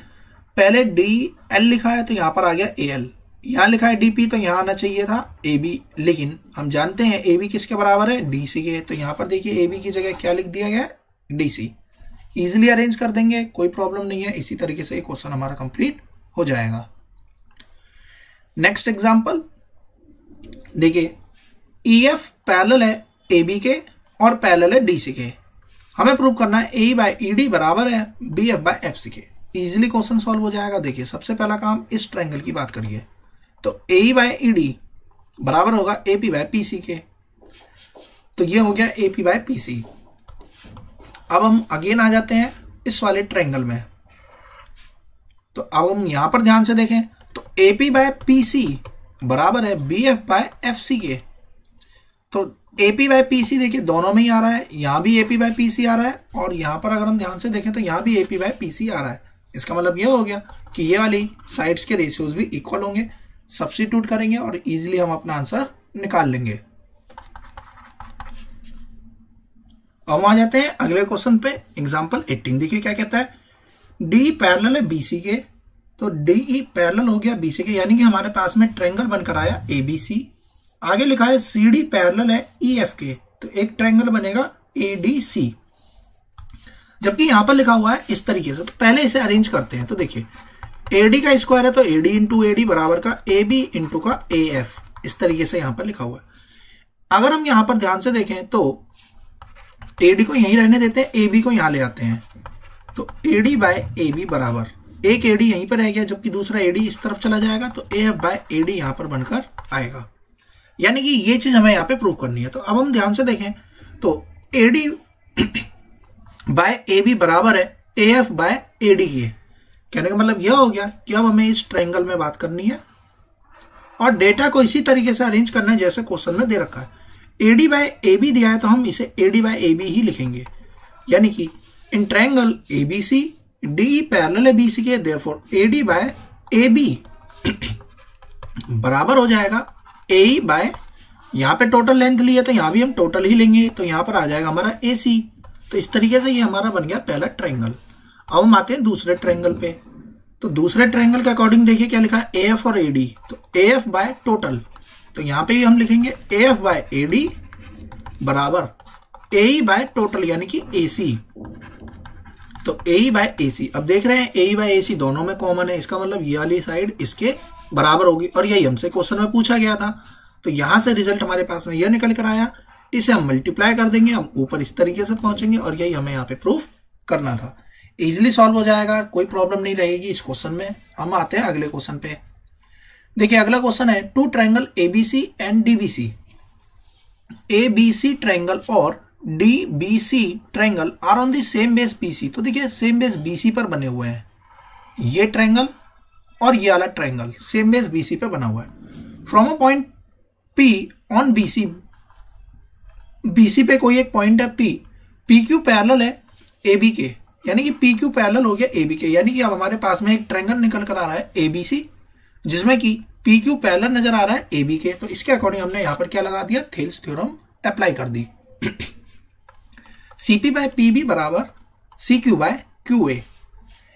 Speaker 1: पहले DL लिखा है तो यहां पर आ गया AL, यहां लिखा है DP तो यहां आना चाहिए था AB, लेकिन हम जानते हैं AB किसके बराबर है, DC के, तो यहां पर देखिए AB की जगह क्या लिख दिया गया है, DC। इजिली अरेंज कर देंगे, कोई प्रॉब्लम नहीं है। इसी तरीके से क्वेश्चन हमारा कंप्लीट हो जाएगा। नेक्स्ट एग्जांपल देखिए, EF पैरेलल है AB के और पैरेलल है DC के। हमें प्रूव करना है AE बाय ED बराबर है BF बाय FC के। इजिली क्वेश्चन सॉल्व हो जाएगा। देखिए सबसे पहला काम, इस ट्रायंगल की बात करिए तो AE बाय ED बराबर होगा AP बाय PC के, तो ये हो गया AP बाय PC। अब हम अगेन आ जाते हैं इस वाले ट्रायंगल में, तो अब हम यहां पर ध्यान से देखें तो AP बाय PC बराबर है BF बाय FC के। तो AP बाय PC देखिए दोनों में ही आ रहा है, यहां भी AP बाय PC आ रहा है, और यहां पर अगर हम ध्यान से देखें तो यहां भी AP बाय PC आ रहा है। इसका मतलब यह हो गया कि ये वाली साइड्स के रेशियोज भी इक्वल होंगे। सब्स्टिट्यूट करेंगे और इजीली हम अपना आंसर निकाल लेंगे। अब आ जाते हैं अगले क्वेश्चन पे, एग्जांपल 18। देखिए क्या कहता है, डी पैरेलल है BC के, तो DE पैरेलल हो गया BC के, यानी कि हमारे पास में ट्रायंगल बनकर आया ABC। आगे लिखा है CD पैरेलल है EF के, तो एक ट्रायंगल बनेगा ADC। जबकि यहां पर लिखा हुआ है इस तरीके से, तो पहले इसे अरेंज करते हैं। तो देखिए AD का स्क्वायर है तो AD इंटू AD बराबर का AB इंटू का AF, इस तरीके से यहां पर लिखा हुआ है। अगर हम यहां पर ध्यान से देखें तो AD को यहीं रहने देते हैं, AB को यहां ले आते हैं, तो AD बाय AB बराबर, एक AD यहीं पर रह गया जबकि दूसरा AD इस तरफ चला जाएगा, तो AF बाय AD यहां पर बनकर आएगा। यानी कि ये चीज हमें यहां पे प्रूव करनी है। तो अब हम ध्यान से देखें तो AD बाय AB बराबर है AF बाय AD के। कहने का मतलब यह हो गया कि अब हमें इस ट्रायंगल में बात करनी है और डेटा को इसी तरीके से अरेंज करना है जैसे क्वेश्चन में दे रखा है। AD बाय AB दिया है तो हम इसे AD बाय AB ही लिखेंगे, यानी कि in triangle ABC DE parallel है BC के, देयरफॉर AD बाय AB बराबर हो जाएगा AE बाय, यहां पे टोटल लेंथ ली है तो यहां भी हम टोटल ही लेंगे, तो यहां पर आ जाएगा हमारा AC। तो इस तरीके से ये हमारा बन गया पहला ट्रायंगल। अब हम आते हैं दूसरे ट्रायंगल पे। तो दूसरे ट्रायंगल के अकॉर्डिंग देखिए क्या लिखा है, AF और AD, तो AF बाय टोटल, तो यहां पे भी हम लिखेंगे AF बाय AD बराबर AE बाय टोटल यानी कि AC। तो AE बाय AC, अब देख रहे हैं AE बाय AC दोनों में कॉमन है, इसका मतलब ये वाली साइड इसके बराबर होगी, और यही हमसे क्वेश्चन में पूछा गया था। तो यहां से रिजल्ट हमारे पास में यह निकल कर आया, इसे हम मल्टीप्लाई कर देंगे, हम ऊपर इस तरीके से पहुंचेंगे, और यही हमें यहाँ पे प्रूफ करना था। इजिली सॉल्व हो जाएगा, कोई प्रॉब्लम नहीं रहेगी इस क्वेश्चन में। हम आते हैं अगले क्वेश्चन पे। देखिए अगला क्वेश्चन है, two triangle ABC and DBC, ABC triangle और DBC triangle are on the same base BC। तो देखिए सेम बेस BC पर बने हुए हैं, ये ट्रायंगल और ये वाला ट्रायंगल सेम बेस BC पे बना हुआ है। From a point P on BC पे कोई एक पॉइंट है P, PQ पैरेलल है AB के, यानी कि PQ पैरेलल हो गया AB के, यानी कि अब हमारे पास में एक ट्रायंगल निकल कर आ रहा है ABC जिसमें कि PQ पैरेलल नजर आ रहा है AB के। तो इसके अकॉर्डिंग हमने यहां पर क्या लगा दिया, थेल्स थ्योरम अप्लाई कर दी। CP बाय PB बराबर CQ बाय QA।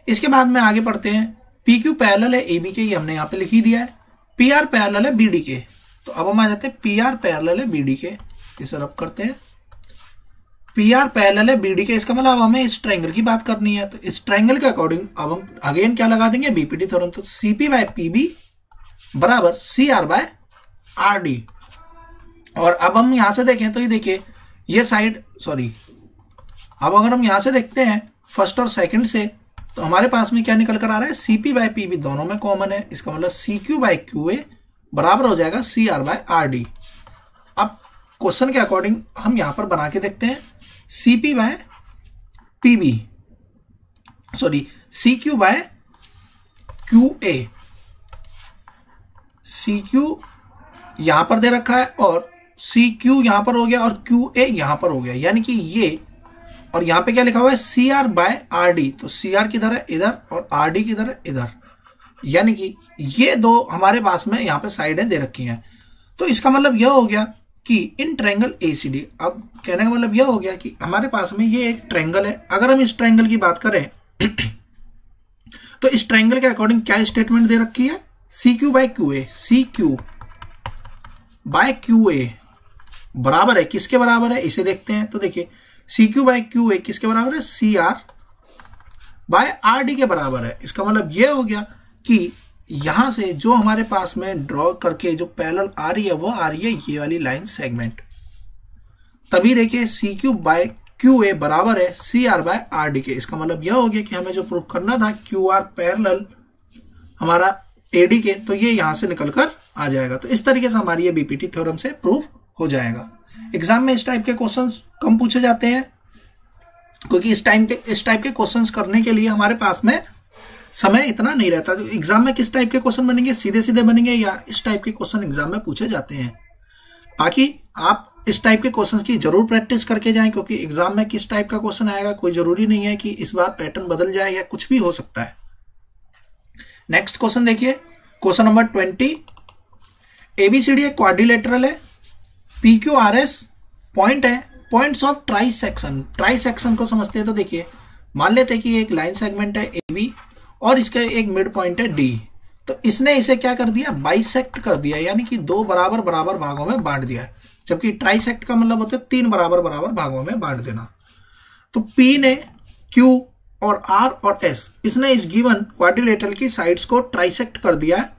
Speaker 1: इसके बाद में आगे पढ़ते हैं, PQ पैरेलल है AB के, ये हमने यहां पे लिख ही दिया है। PR पैरेलल है BD के, तो अब हम आ जाते हैं PR पैरेलल है BD के, इसे रब करते हैं। PR पैरेलल है BD के, इसका मतलब हमें इस ट्रायंगल की बात करनी है, तो इस ट्रायंगल के अकॉर्डिंग अब हम अगेन क्या लगा देंगे, BPT थ्योरम। तो CP बाय PB बराबर CR बाय RD। और अब हम यहां से देखें तो ये देखिए ये साइड, सॉरी, अब अगर हम यहां से देखते हैं फर्स्ट और सेकंड से, तो हमारे पास में क्या निकल कर आ रहा है, CP बाय PB दोनों में कॉमन है, इसका मतलब CQ बाय QA बराबर हो जाएगा CR बाय RD। अब क्वेश्चन के अकॉर्डिंग हम यहां पर बना के देखते हैं, CP by PB, sorry CQ by QA, CQ यहां पर दे रखा है और CQ यहां पर हो गया और QA यहां पर हो गया, यानी कि ये, और यहां पे क्या लिखा हुआ है CR बाय RD, तो CR किधर है इधर और RD किधर है इधर, यानी कि ये दो हमारे पास में यहां पे साइडें दे रखी हैं। तो इसका मतलब यह हो गया कि इन ट्रायंगल ACD, अब कहने का मतलब यह हो गया कि हमारे पास में ये एक ट्रायंगल है। अगर हम इस ट्रायंगल की बात करें तो इस ट्रायंगल के अकॉर्डिंग क्या स्टेटमेंट दे रखी है, CQ by QA, CQ by QA बराबर है, किसके बराबर है इसे देखते हैं। तो देखिए CQ बाय QA किसके बराबर है, CR बाय RD के बराबर है। इसका मतलब यह हो गया कि यहां से जो हमारे पास में ड्रॉ करके जो पैरेलल आ रही है वो आ रही है ये वाली लाइन सेगमेंट। तभी देखिए CQ बाय QA बराबर है CR बाय RD के। इसका मतलब यह हो गया कि हमें जो प्रूफ करना था QR पैरेलल हमारा AD के, तो ये यहां से निकल कर आ जाएगा। तो इस तरीके से हमारी ये BPT थ्योरम से प्रूफ हो जाएगा। एग्जाम में इस टाइप के क्वेश्चंस कम पूछे जाते हैं क्योंकि इस टाइप के क्वेश्चंस करने के लिए हमारे पास में समय इतना नहीं रहता। तो एग्जाम में किस टाइप के क्वेश्चन बनेंगे, सीधे सीधे बनेंगे या इस टाइप के क्वेश्चन एग्जाम में पूछे जाते हैं। बाकी आप इस टाइप के क्वेश्चंस की जरूर प्रैक्टिस करके जाएं, क्योंकि एग्जाम में किस टाइप का क्वेश्चन आएगा कोई जरूरी नहीं है कि इस बार पैटर्न बदल जाए या कुछ भी हो सकता है। नेक्स्ट क्वेश्चन देखिए, क्वेश्चन नंबर 20। एबीसीडी एक क्वाड्रिलेटरल है, PQRS पॉइंट है, पॉइंट्स ऑफ ट्राइसेक्शन। ट्राइसेक्शन को समझते हैं तो देखिए, मान लेते हैं कि एक लाइन सेगमेंट है AB और इसका एक मिड पॉइंट है D। तो इसने इसे क्या कर दिया, बाइसेक्ट कर दिया, यानी कि दो बराबर बराबर भागों में बांट दिया। जबकि ट्राइसेक्ट का मतलब होता है तीन बराबर बराबर भागों में बांट देना। तो P ने Q और R और S, इसने इस गिवन क्वाड्रिलेटरल की साइड्स को ट्राइसेक्ट कर दिया है।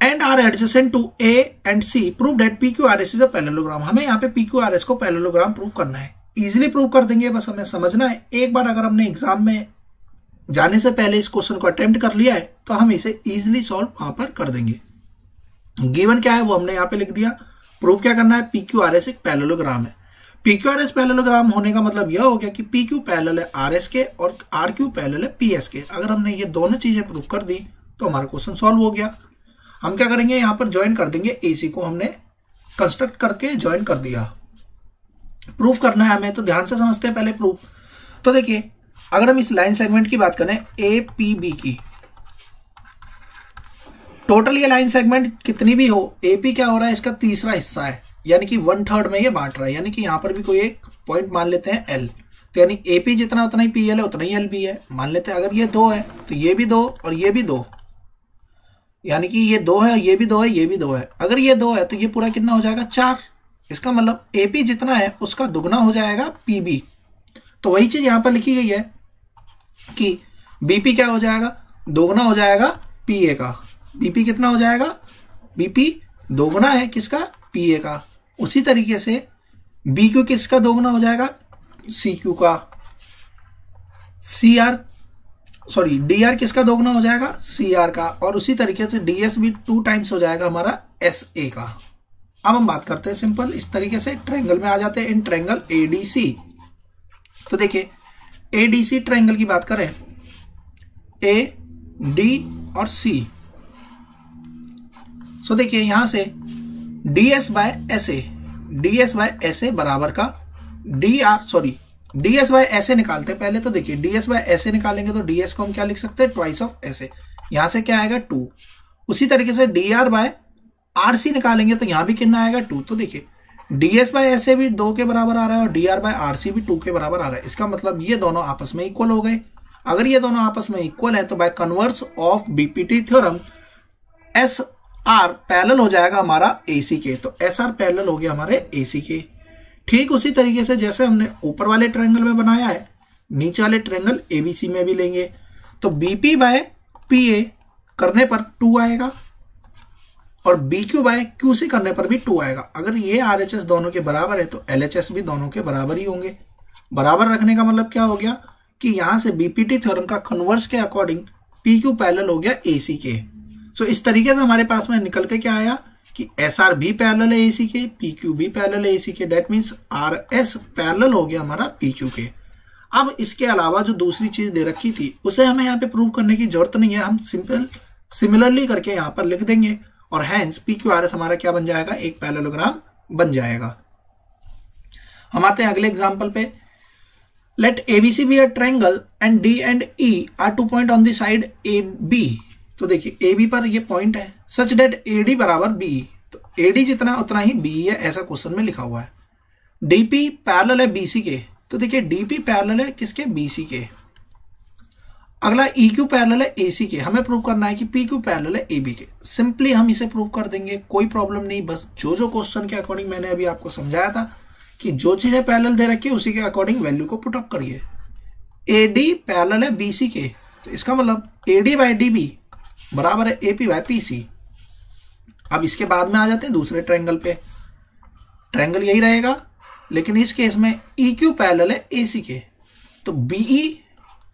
Speaker 1: And are adjacent to A and C, prove that PQRS is a parallelogram. हमें यहाँ पे PQRS को पैरेललोग्राम प्रूव करना है। इजीली प्रूव कर देंगे, बस हमें समझना है। एक बार अगर हमने एग्जाम में जाने से पहले इस क्वेश्चन को अटेम्प्ट कर लिया है तो हम इसे इजीली सॉल्व वहां पर कर देंगे। गिवन क्या है वो हमने यहाँ पे लिख दिया। प्रूव क्या करना है, PQRS एक पैरेललोग्राम है। PQRS पैरेललोग्राम होने का मतलब यह हो गया कि PQ पैरेलल है RS के और RQ पैरेलल है PS के। अगर हमने ये दोनों चीजें प्रूव कर दी तो हमारा क्वेश्चन सॉल्व हो गया। हम क्या करेंगे, यहाँ पर ज्वाइन कर देंगे, AC को हमने कंस्ट्रक्ट करके ज्वाइन कर दिया। प्रूफ करना है हमें, तो ध्यान से समझते हैं पहले प्रूफ। तो देखिए, अगर हम इस लाइन सेगमेंट की बात करें APB की, टोटल ये लाइन सेगमेंट कितनी भी हो, AP क्या हो रहा है, इसका तीसरा हिस्सा है, यानी कि 1/3 में ये बांट रहा है। यानी कि यहां पर भी कोई एक पॉइंट मान लेते हैं L, तो यानी AP जितना उतना ही PL है उतना ही LB है। मान लेते हैं अगर ये 2 है तो ये भी 2 और ये भी 2, यानी कि ये 2 है, ये भी 2 है, ये भी 2 है। अगर ये 2 है तो ये पूरा कितना हो जाएगा, 4। इसका मतलब AP जितना है उसका दुगना हो जाएगा PB। तो वही चीज यहां पर लिखी गई है कि BP क्या हो जाएगा, दोगुना हो जाएगा PA का। BP कितना हो जाएगा, BP दोगुना है किसका, PA का। उसी तरीके से BQ किसका दोगुना हो जाएगा, CQ का। DR किसका दोगुना हो जाएगा, CR का। और उसी तरीके से DS भी 2 टाइम्स हो जाएगा हमारा SA का। अब हम बात करते हैं सिंपल इस तरीके से, ट्रायंगल में आ जाते हैं, इन ट्रायंगल ADC। तो देखिए, ADC ट्रायंगल की बात करें, A, D और C। सो देखिए यहां से DS बाय SA बराबर का DS बाय SA निकालते हैं पहले। तो देखिए, DS बाय SA निकालेंगे तो DS को हम क्या लिख सकते हैं, ट्वाइस ऑफ SA। यहां से क्या आएगा, 2। उसी तरीके से DR बाय RC निकालेंगे तो यहां भी कितना आएगा, 2। तो देखिए, DS बाय SA भी 2 के बराबर आ रहा है और DR बाय RC भी 2 के बराबर आ रहा है। इसका मतलब ये दोनों आपस में इक्वल हो गए। अगर ये दोनों आपस में इक्वल है तो bye converse of BPT theorem SR parallel हो जाएगा हमारा AC के। तो SR पैरेलल हो गया हमारे AC के। ठीक उसी तरीके से जैसे हमने ऊपर वाले ट्रायंगल में बनाया है, नीचे वाले ट्रायंगल ABC में भी लेंगे। तो BP बाय PA करने पर 2 आएगा और BQ बाय QC करने पर भी 2 आएगा। अगर ये RHS दोनों के बराबर है तो LHS भी दोनों के बराबर ही होंगे। बराबर रखने का मतलब क्या हो गया कि यहां से BPT थ्योरम का कन्वर्स के अकॉर्डिंग PQ पैरेलल हो गया AC के। सो इस तरीके से हमारे पास में निकल के क्या आया कि SR भी पैरेलल है AC के, PQ भी पैरेलल है AC के। डेट मीन्स RS पैरेलल हो गया हमारा PQ के। अब इसके अलावा जो दूसरी चीज दे रखी थी उसे हमें यहाँ पे प्रूव करने की जरूरत नहीं है, हम सिंपल सिमिलरली करके यहाँ पर लिख देंगे और हैंस PQRS हमारा क्या बन जाएगा, एक पैरेललोग्राम बन जाएगा। हम आते हैं अगले एग्जांपल पे। Let ABC be a triangle and D and E are 2 point on the side AB। तो देखिए, AB पर ये पॉइंट है सच डेट AD बराबर BE। तो AD जितना उतना ही BE है, ऐसा क्वेश्चन में लिखा हुआ है। DP पैरेलल है BC के। तो देखिए, DP पैरेलल है किसके, BC के। अगला EQ पैरेलल है AC के। हमें प्रूव करना है कि PQ पैरेलल है AB के। सिंपली हम इसे प्रूव कर देंगे, कोई प्रॉब्लम नहीं। बस जो क्वेश्चन के अकॉर्डिंग मैंने अभी आपको समझाया था कि जो चीजें पैरेलल दे रखी है उसी के अकॉर्डिंग वैल्यू को पुट अप करिए। AD पैरेलल है BC के, तो इसका मतलब AD बाय DB बराबर है AP बाय PC। अब इसके बाद में आ जाते हैं दूसरे ट्रायंगल पे। ट्रायंगल यही रहेगा, लेकिन इस केस में EQ पैरेलल है AC के। तो BE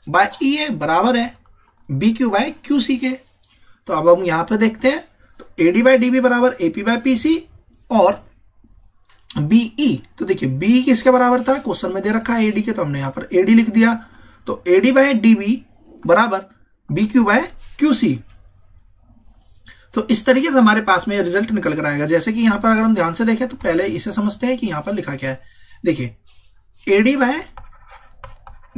Speaker 1: बाय EA बराबर है BQ बाय QC के। तो अब हम यहां पे देखते हैं, तो AD बाय DB बराबर AP बाय PC और BE। तो देखिए, BE किसके बराबर था, क्वेश्चन में दे रखा है AD के, तो हमने यहां पर AD लिख दिया। तो AD बाय DB बराबर BQ बाय QC। तो इस तरीके से हमारे पास में रिजल्ट निकल कर आएगा। जैसे कि यहाँ पर अगर हम ध्यान से देखें तो पहले इसे समझते हैं कि यहाँ पर लिखा क्या है। देखिए एडी बाय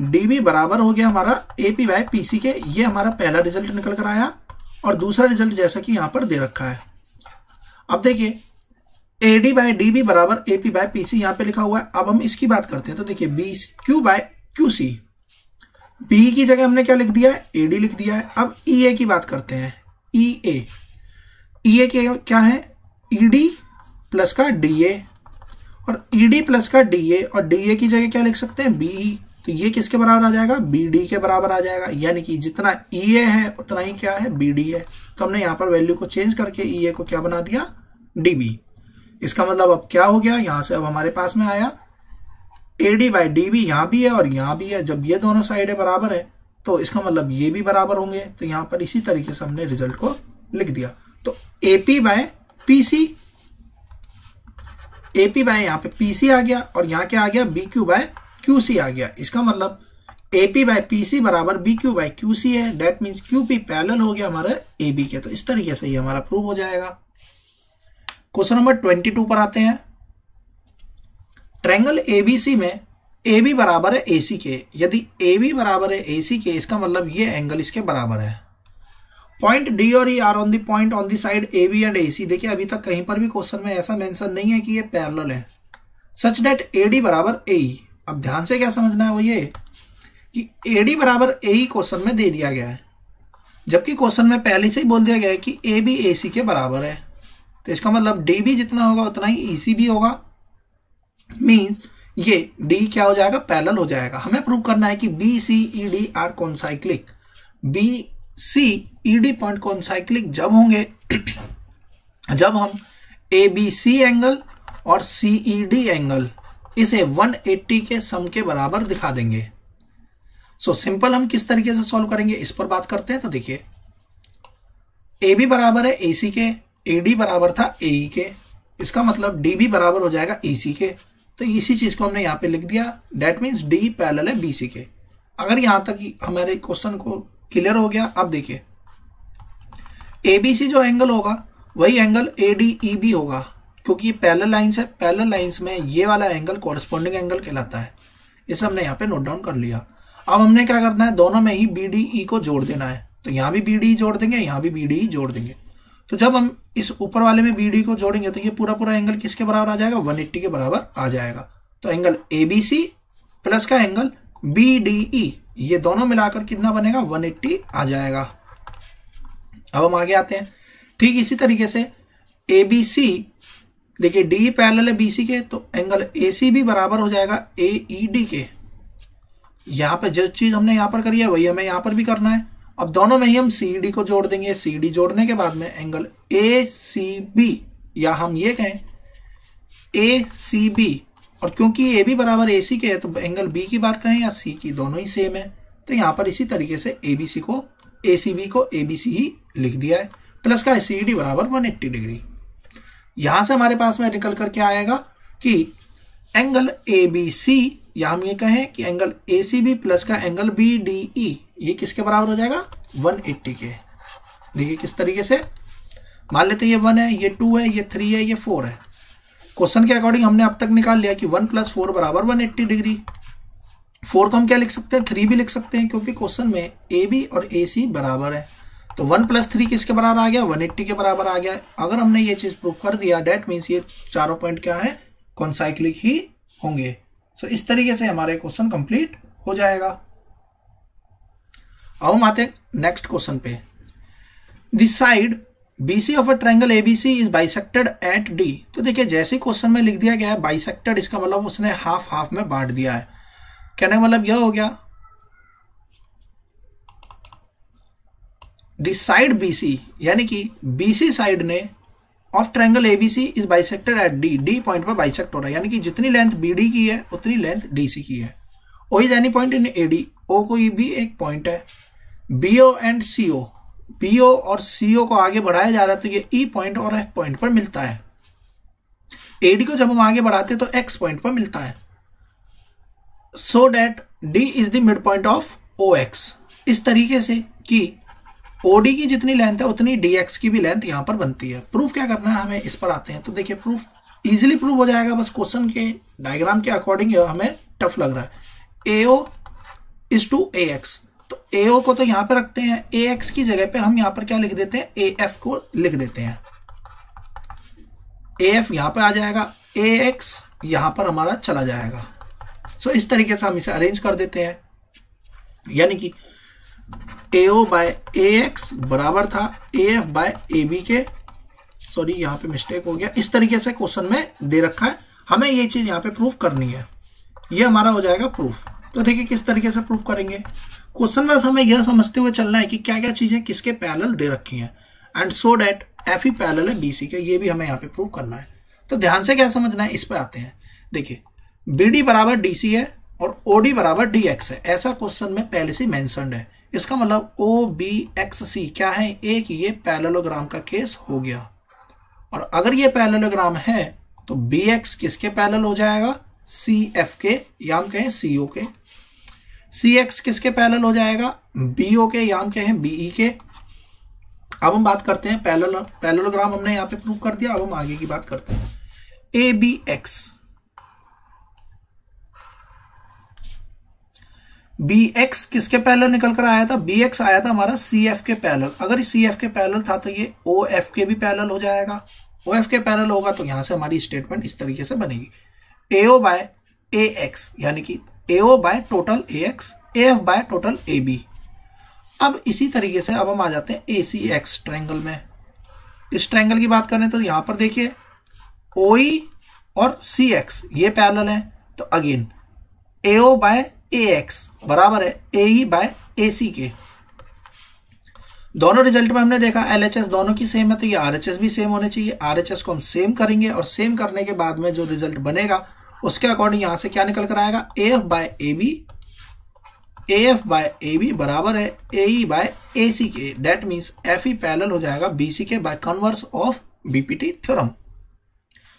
Speaker 1: डीबी बराबर हो गया हमारा एपी बाय पीसी के, ये हमारा पहला रिजल्ट निकल कर आया। और दूसरा रिजल्ट जैसा कि यहाँ पर दे रखा है, अब देखिए एडी बाय डीबी बराबर एपी बाय पीसी यहाँ पे लिखा हुआ है। अब हम इसकी बात करते हैं तो देखिए B Q by Q C, B की जगह हमने क्या लिख दिया है, एडी लिख दिया है। अब ई ए की बात करते हैं, ई ए क्या है, ईडी प्लस का डीए, और ईडी प्लस का डीए और डीए की जगह क्या लिख सकते हैं, बीई। तो ये किसके बराबर आ जाएगा, बीडी के बराबर आ जाएगा। यानी कि जितना ईए है उतना ही क्या है, बीडी है। तो हमने यहाँ पर वैल्यू को चेंज करके ईए को क्या बना दिया, डीबी। इसका मतलब अब क्या हो गया, यहां से अब हमारे पास में आया एडी बाय डीबी, यहां भी है और यहां भी है। जब ये दोनों साइड बराबर है तो इसका मतलब ये भी बराबर होंगे। तो यहां पर इसी तरीके से हमने रिजल्ट को लिख दिया। तो AP by PC, AP by यहाँ पे पीसी आ गया और यहाँ क्या आ गया, बी क्यू बाय क्यूसी आ गया। इसका मतलब एपी बाय पीसी बराबर बी क्यू बाय क्यूसी है। डेट मीन्स क्यूपी पैरेलल हो गया हमारे एबी के। तो इस तरीके से ये हमारा प्रूव हो जाएगा। क्वेश्चन नंबर 22 पर आते हैं। ट्रायंगल एबीसी में AB बराबर है AC के। यदि AB बराबर है AC के, इसका मतलब ये एंगल इसके बराबर है। पॉइंट D और E are on the point on the side AB and AC। देखिए अभी तक कहीं पर भी क्वेश्चन में ऐसा मेंशन नहीं है कि ये पैरेलल है। सच डेट AD बराबर AE। अब ध्यान से क्या समझना है वो ये कि AD बराबर AE क्वेश्चन में दे दिया गया है, जबकि क्वेश्चन में पहले से ही बोल दिया गया है कि AB AC के बराबर है। तो इसका मतलब DB जितना होगा उतना ही EC भी होगा। मीन्स ये D क्या हो जाएगा, पैरेलल हो जाएगा। हमें प्रूव करना है कि BCED are concyclic. BCED point concyclic जब होंगे जब हम ABC एंगल और CED एंगल इसे 180 के सम के बराबर दिखा देंगे। सो सिंपल हम किस तरीके से सॉल्व करेंगे इस पर बात करते हैं। तो देखिए AB बराबर है AC के, AD बराबर था AE के, इसका मतलब DB बराबर हो जाएगा EC के। तो इसी चीज को हमने यहाँ पे लिख दिया। डेट मीन्स D पैरेलल है BC के। अगर यहां तक हमारे क्वेश्चन को क्लियर हो गया। अब देखिए ABC जो एंगल होगा वही एंगल ADEB होगा, क्योंकि ये पैरेलल लाइंस है। पैरेलल लाइंस में ये वाला एंगल कॉरेस्पॉन्डिंग एंगल कहलाता है। इसे हमने यहाँ पे नोट डाउन कर लिया। अब हमने क्या करना है, दोनों में ही BDE को जोड़ देना है। तो यहाँ भी BDE जोड़ देंगे, यहाँ भी BDE जोड़ देंगे। तो जब हम इस ऊपर वाले में BD को जोड़ेंगे तो ये पूरा पूरा एंगल किसके बराबर आ जाएगा, 180 के बराबर आ जाएगा। तो एंगल ABC प्लस का एंगल BDE, ये दोनों मिलाकर कितना बनेगा, 180 आ जाएगा। अब हम आगे आते हैं। ठीक इसी तरीके से ABC, देखिए DE पैरेलल है BC के, तो एंगल AC भी बराबर हो जाएगा AED के। यहां पे जो चीज हमने यहां पर करी है वही हमें यहां पर भी करना है। अब दोनों में ही हम CD को जोड़ देंगे। CD जोड़ने के बाद में एंगल ACB, या हम ये कहें ACB, और क्योंकि AB बराबर AC के है तो एंगल B की बात कहें या C की, दोनों ही सेम है। तो यहां पर इसी तरीके से ABC को ACB को ABC ही लिख दिया है। प्लस का CD बराबर 180 डिग्री। यहां से हमारे पास में निकल कर क्या आएगा कि एंगल ABC, या हम ये कहें कि एंगल ACB प्लस का एंगल BDE, ये किसके बराबर हो जाएगा, 180 के। देखिए किस तरीके से, मान लेते हैं ये 1 है, ये 2 है, ये 3 है, ये 4 है। क्वेश्चन के अकॉर्डिंग हमने अब तक निकाल लिया कि 1 + 4 बराबर 180 डिग्री। 4 को हम क्या लिख सकते हैं, 3 भी लिख सकते हैं, क्योंकि क्वेश्चन में AB और AC बराबर है। तो 1 + 3 किसके बराबर आ गया, 180 के बराबर आ गया। अगर हमने ये चीज प्रूव कर दिया, डेट मीन्स ये चारों पॉइंट क्या है, कॉन्साइक्लिक ही होंगे। सो इस तरीके से हमारे क्वेश्चन कंप्लीट हो जाएगा। अब हम आते हैं नेक्स्ट क्वेश्चन पे। The side BC of a triangle ABC is bisected eight D। तो देखिए जैसे क्वेश्चन में लिख दिया गया है बाइसेक्टेड, इसका मतलब उसने हाफ हाफ में बांट दिया है। कहने का मतलब यह हो गया द साइड BC, यानी कि BC साइड ने of triangle ABC is bisected eight D। D point पर बाइसेक्ट हो रहा है, यानी कि जितनी लेंथ BD की है उतनी लेंथ DC की है। O is any point in AD। O कोई भी एक पॉइंट है। BO एंड CO, BO और CO को आगे बढ़ाया जा रहा है तो ये E पॉइंट और F पॉइंट पर मिलता है। AD को जब हम आगे बढ़ाते हैं तो X पॉइंट पर मिलता है। So that D is the mid point of OX। इस तरीके से कि ओडी की जितनी लेंथ है उतनी डीएक्स की भी लेंथ यहां पर बनती है। प्रूफ क्या करना है हमें, इस पर आते हैं। तो देखिए प्रूफ इजीली प्रूफ हो जाएगा, बस क्वेश्चन के डायग्राम के अकॉर्डिंग हमें टफ लग रहा है। AO is to A X, तो एओ को तो यहां पे रखते हैं, ए एक्स की जगह पे हम यहां पर क्या लिख देते हैं, ए एफ को लिख देते हैं। ए एफ यहां पे आ जाएगा, ए एक्स यहां पर हमारा चला जाएगा। सो इस तरीके से हम इसे अरेंज कर देते हैं, यानी कि एओ बाय ए एक्स बराबर था A F by A B के। सॉरी यहां पे मिस्टेक हो गया, इस तरीके से क्वेश्चन में दे रखा है, हमें ये चीज यहां पे प्रूफ करनी है, ये हमारा हो जाएगा प्रूफ। तो देखिए किस तरीके से प्रूफ करेंगे। क्वेश्चन में हमें यह समझते हुए चलना है कि क्या क्या चीजें किसके पैरेलल दे रखी हैं, एंड सो डैट एफ ही पैरेलल है बीसी के, ये भी हमें यहाँ पे प्रूव करना है। तो ध्यान से क्या समझना है, इस पर आते हैं। देखिए बीडी बराबर डीसी है और ओडी बराबर डीएक्स है, ऐसा क्वेश्चन में पहले से मेंशन्ड है। इसका मतलब ओ बी एक्स सी क्या है, एक ये पैरेललोग्राम का केस हो गया। और अगर ये पैरेललोग्राम है तो बी एक्स किसके पैरेलल हो जाएगा, सी एफ के, या हम कहें सी ओ के। सी एक्स किसके पैरेलल हो जाएगा, बी ओ के, या हम कहें बीई के। अब हम बात करते हैं पैरेललोग्राम हमने यहां पे प्रूव कर दिया, अब हम आगे की बात करते हैं। A B X, B X किसके पैरेलल निकल कर आया था, बी एक्स आया था हमारा सी एफ के पैरेलल। अगर सी एफ के पैरेलल था तो ये ओ एफ के भी पैरेलल हो जाएगा, ओ एफ के पैरेलल होगा तो यहां से हमारी स्टेटमेंट इस तरीके से बनेगी, एओ बाय ए एक्स, यानी कि AO by total A X, A F by total A B. अब इसी तरीके से अब हम आ जाते हैं ए सी एक्स ट्रायंगल में। इस ट्रायंगल की बात करें तो यहां पर देखिए ओई और सी एक्स ये पैरेलल है, तो अगेन एओ बाय ए एक्स बराबर है ए बाय ए सी के। दोनों रिजल्ट में हमने देखा एलएचएस दोनों की सेम है, तो ये आरएचएस भी सेम होने चाहिए। आरएचएस को हम सेम करेंगे और सेम करने के बाद में जो रिजल्ट बनेगा उसके अकॉर्डिंग यहां से क्या निकल कर आएगा, A F by A B, A F by A B बराबर है ए बाय ए सी के। डेट मीन्स एफ ही पैरेलल हो जाएगा बी सी के by converse of BPT theorem.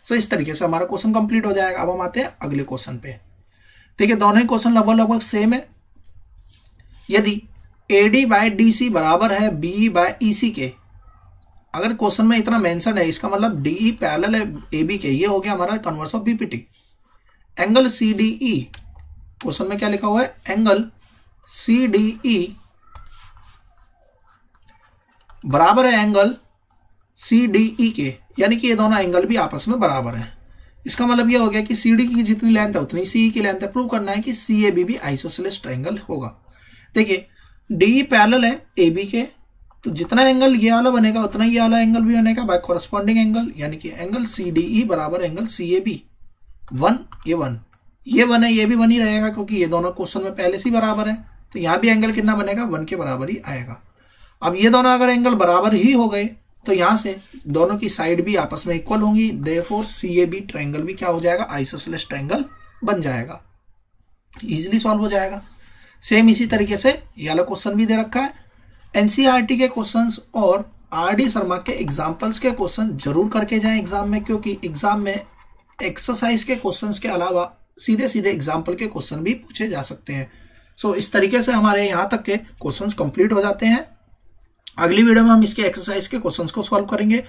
Speaker 1: So इस तरीके से हमारा क्वेश्चन कंप्लीट हो जाएगा। अब हम आते हैं अगले क्वेश्चन पे। देखिए दोनों ही क्वेश्चन लगभग सेम है। यदि एडी बाय डीसी बराबर है बी बाय ईसी के, अगर क्वेश्चन में इतना मेंशन है इसका मतलब डीई पैरेलल है एबी के, ये हो गया हमारा converse of BPT. Angle CDE, question में क्या लिखा हुआ है, एंगल सीडीई बराबर है एंगल सीडीई के, यानी कि ये दोनों एंगल भी आपस में बराबर हैं। इसका मतलब ये हो गया कि सीडी की जितनी लेंथ है उतनी सीई की लेंथ है। प्रूव करना है कि सीएबी भी आइसोसेलेस ट्रायंगल होगा। देखिए डी पैरेलल है एबी के, तो जितना एंगल ये वाला बनेगा उतना ये वाला एंगल भी बनेगा बाय कॉरस्पॉन्डिंग एंगल, यानी कि एंगल सीडीई बराबर एंगल सीएबी। 1 ये 1 ये 1 है, ये भी 1 ही रहेगा क्योंकि ये दोनों क्वेश्चन में पहले से बराबर है, तो यहां भी एंगल कितना बनेगा, 1 के बराबर ही आएगा। अब ये दोनों अगर एंगल बराबर ही हो गए तो यहां से दोनों की साइड भी आपस में इक्वल होंगी, देयरफॉर सीएबी ट्रायंगल भी क्या हो जाएगा, आइसोसेलेस ट्रायंगल बन जाएगा। इजीली सॉल्व हो जाएगा। सेम इसी तरीके से ये वाला क्वेश्चन भी दे रखा है। एनसीईआरटी के क्वेश्चंस और आरडी शर्मा के एग्जांपल्स के क्वेश्चन जरूर करके जाएं एग्जाम में, क्योंकि एग्जाम में एक्सरसाइज के क्वेश्चंस के अलावा सीधे सीधे एग्जाम्पल के क्वेश्चन भी पूछे जा सकते हैं। सो इस तरीके से हमारे यहां तक के क्वेश्चंस कंप्लीट हो जाते हैं। अगली वीडियो में हम इसके एक्सरसाइज के क्वेश्चंस को सॉल्व करेंगे।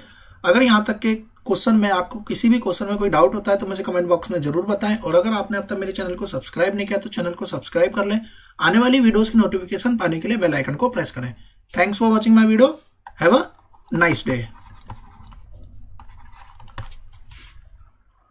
Speaker 1: अगर यहां तक के क्वेश्चन में आपको किसी भी क्वेश्चन में कोई डाउट होता है तो मुझे कमेंट बॉक्स में जरूर बताएं, और अगर आपने अब तक मेरे चैनल को सब्सक्राइब नहीं किया तो चैनल को सब्सक्राइब कर लें। आने वाली वीडियोस की नोटिफिकेशन पाने के लिए बेल आइकन को प्रेस करें। Thanks for watching my video. Have a nice day.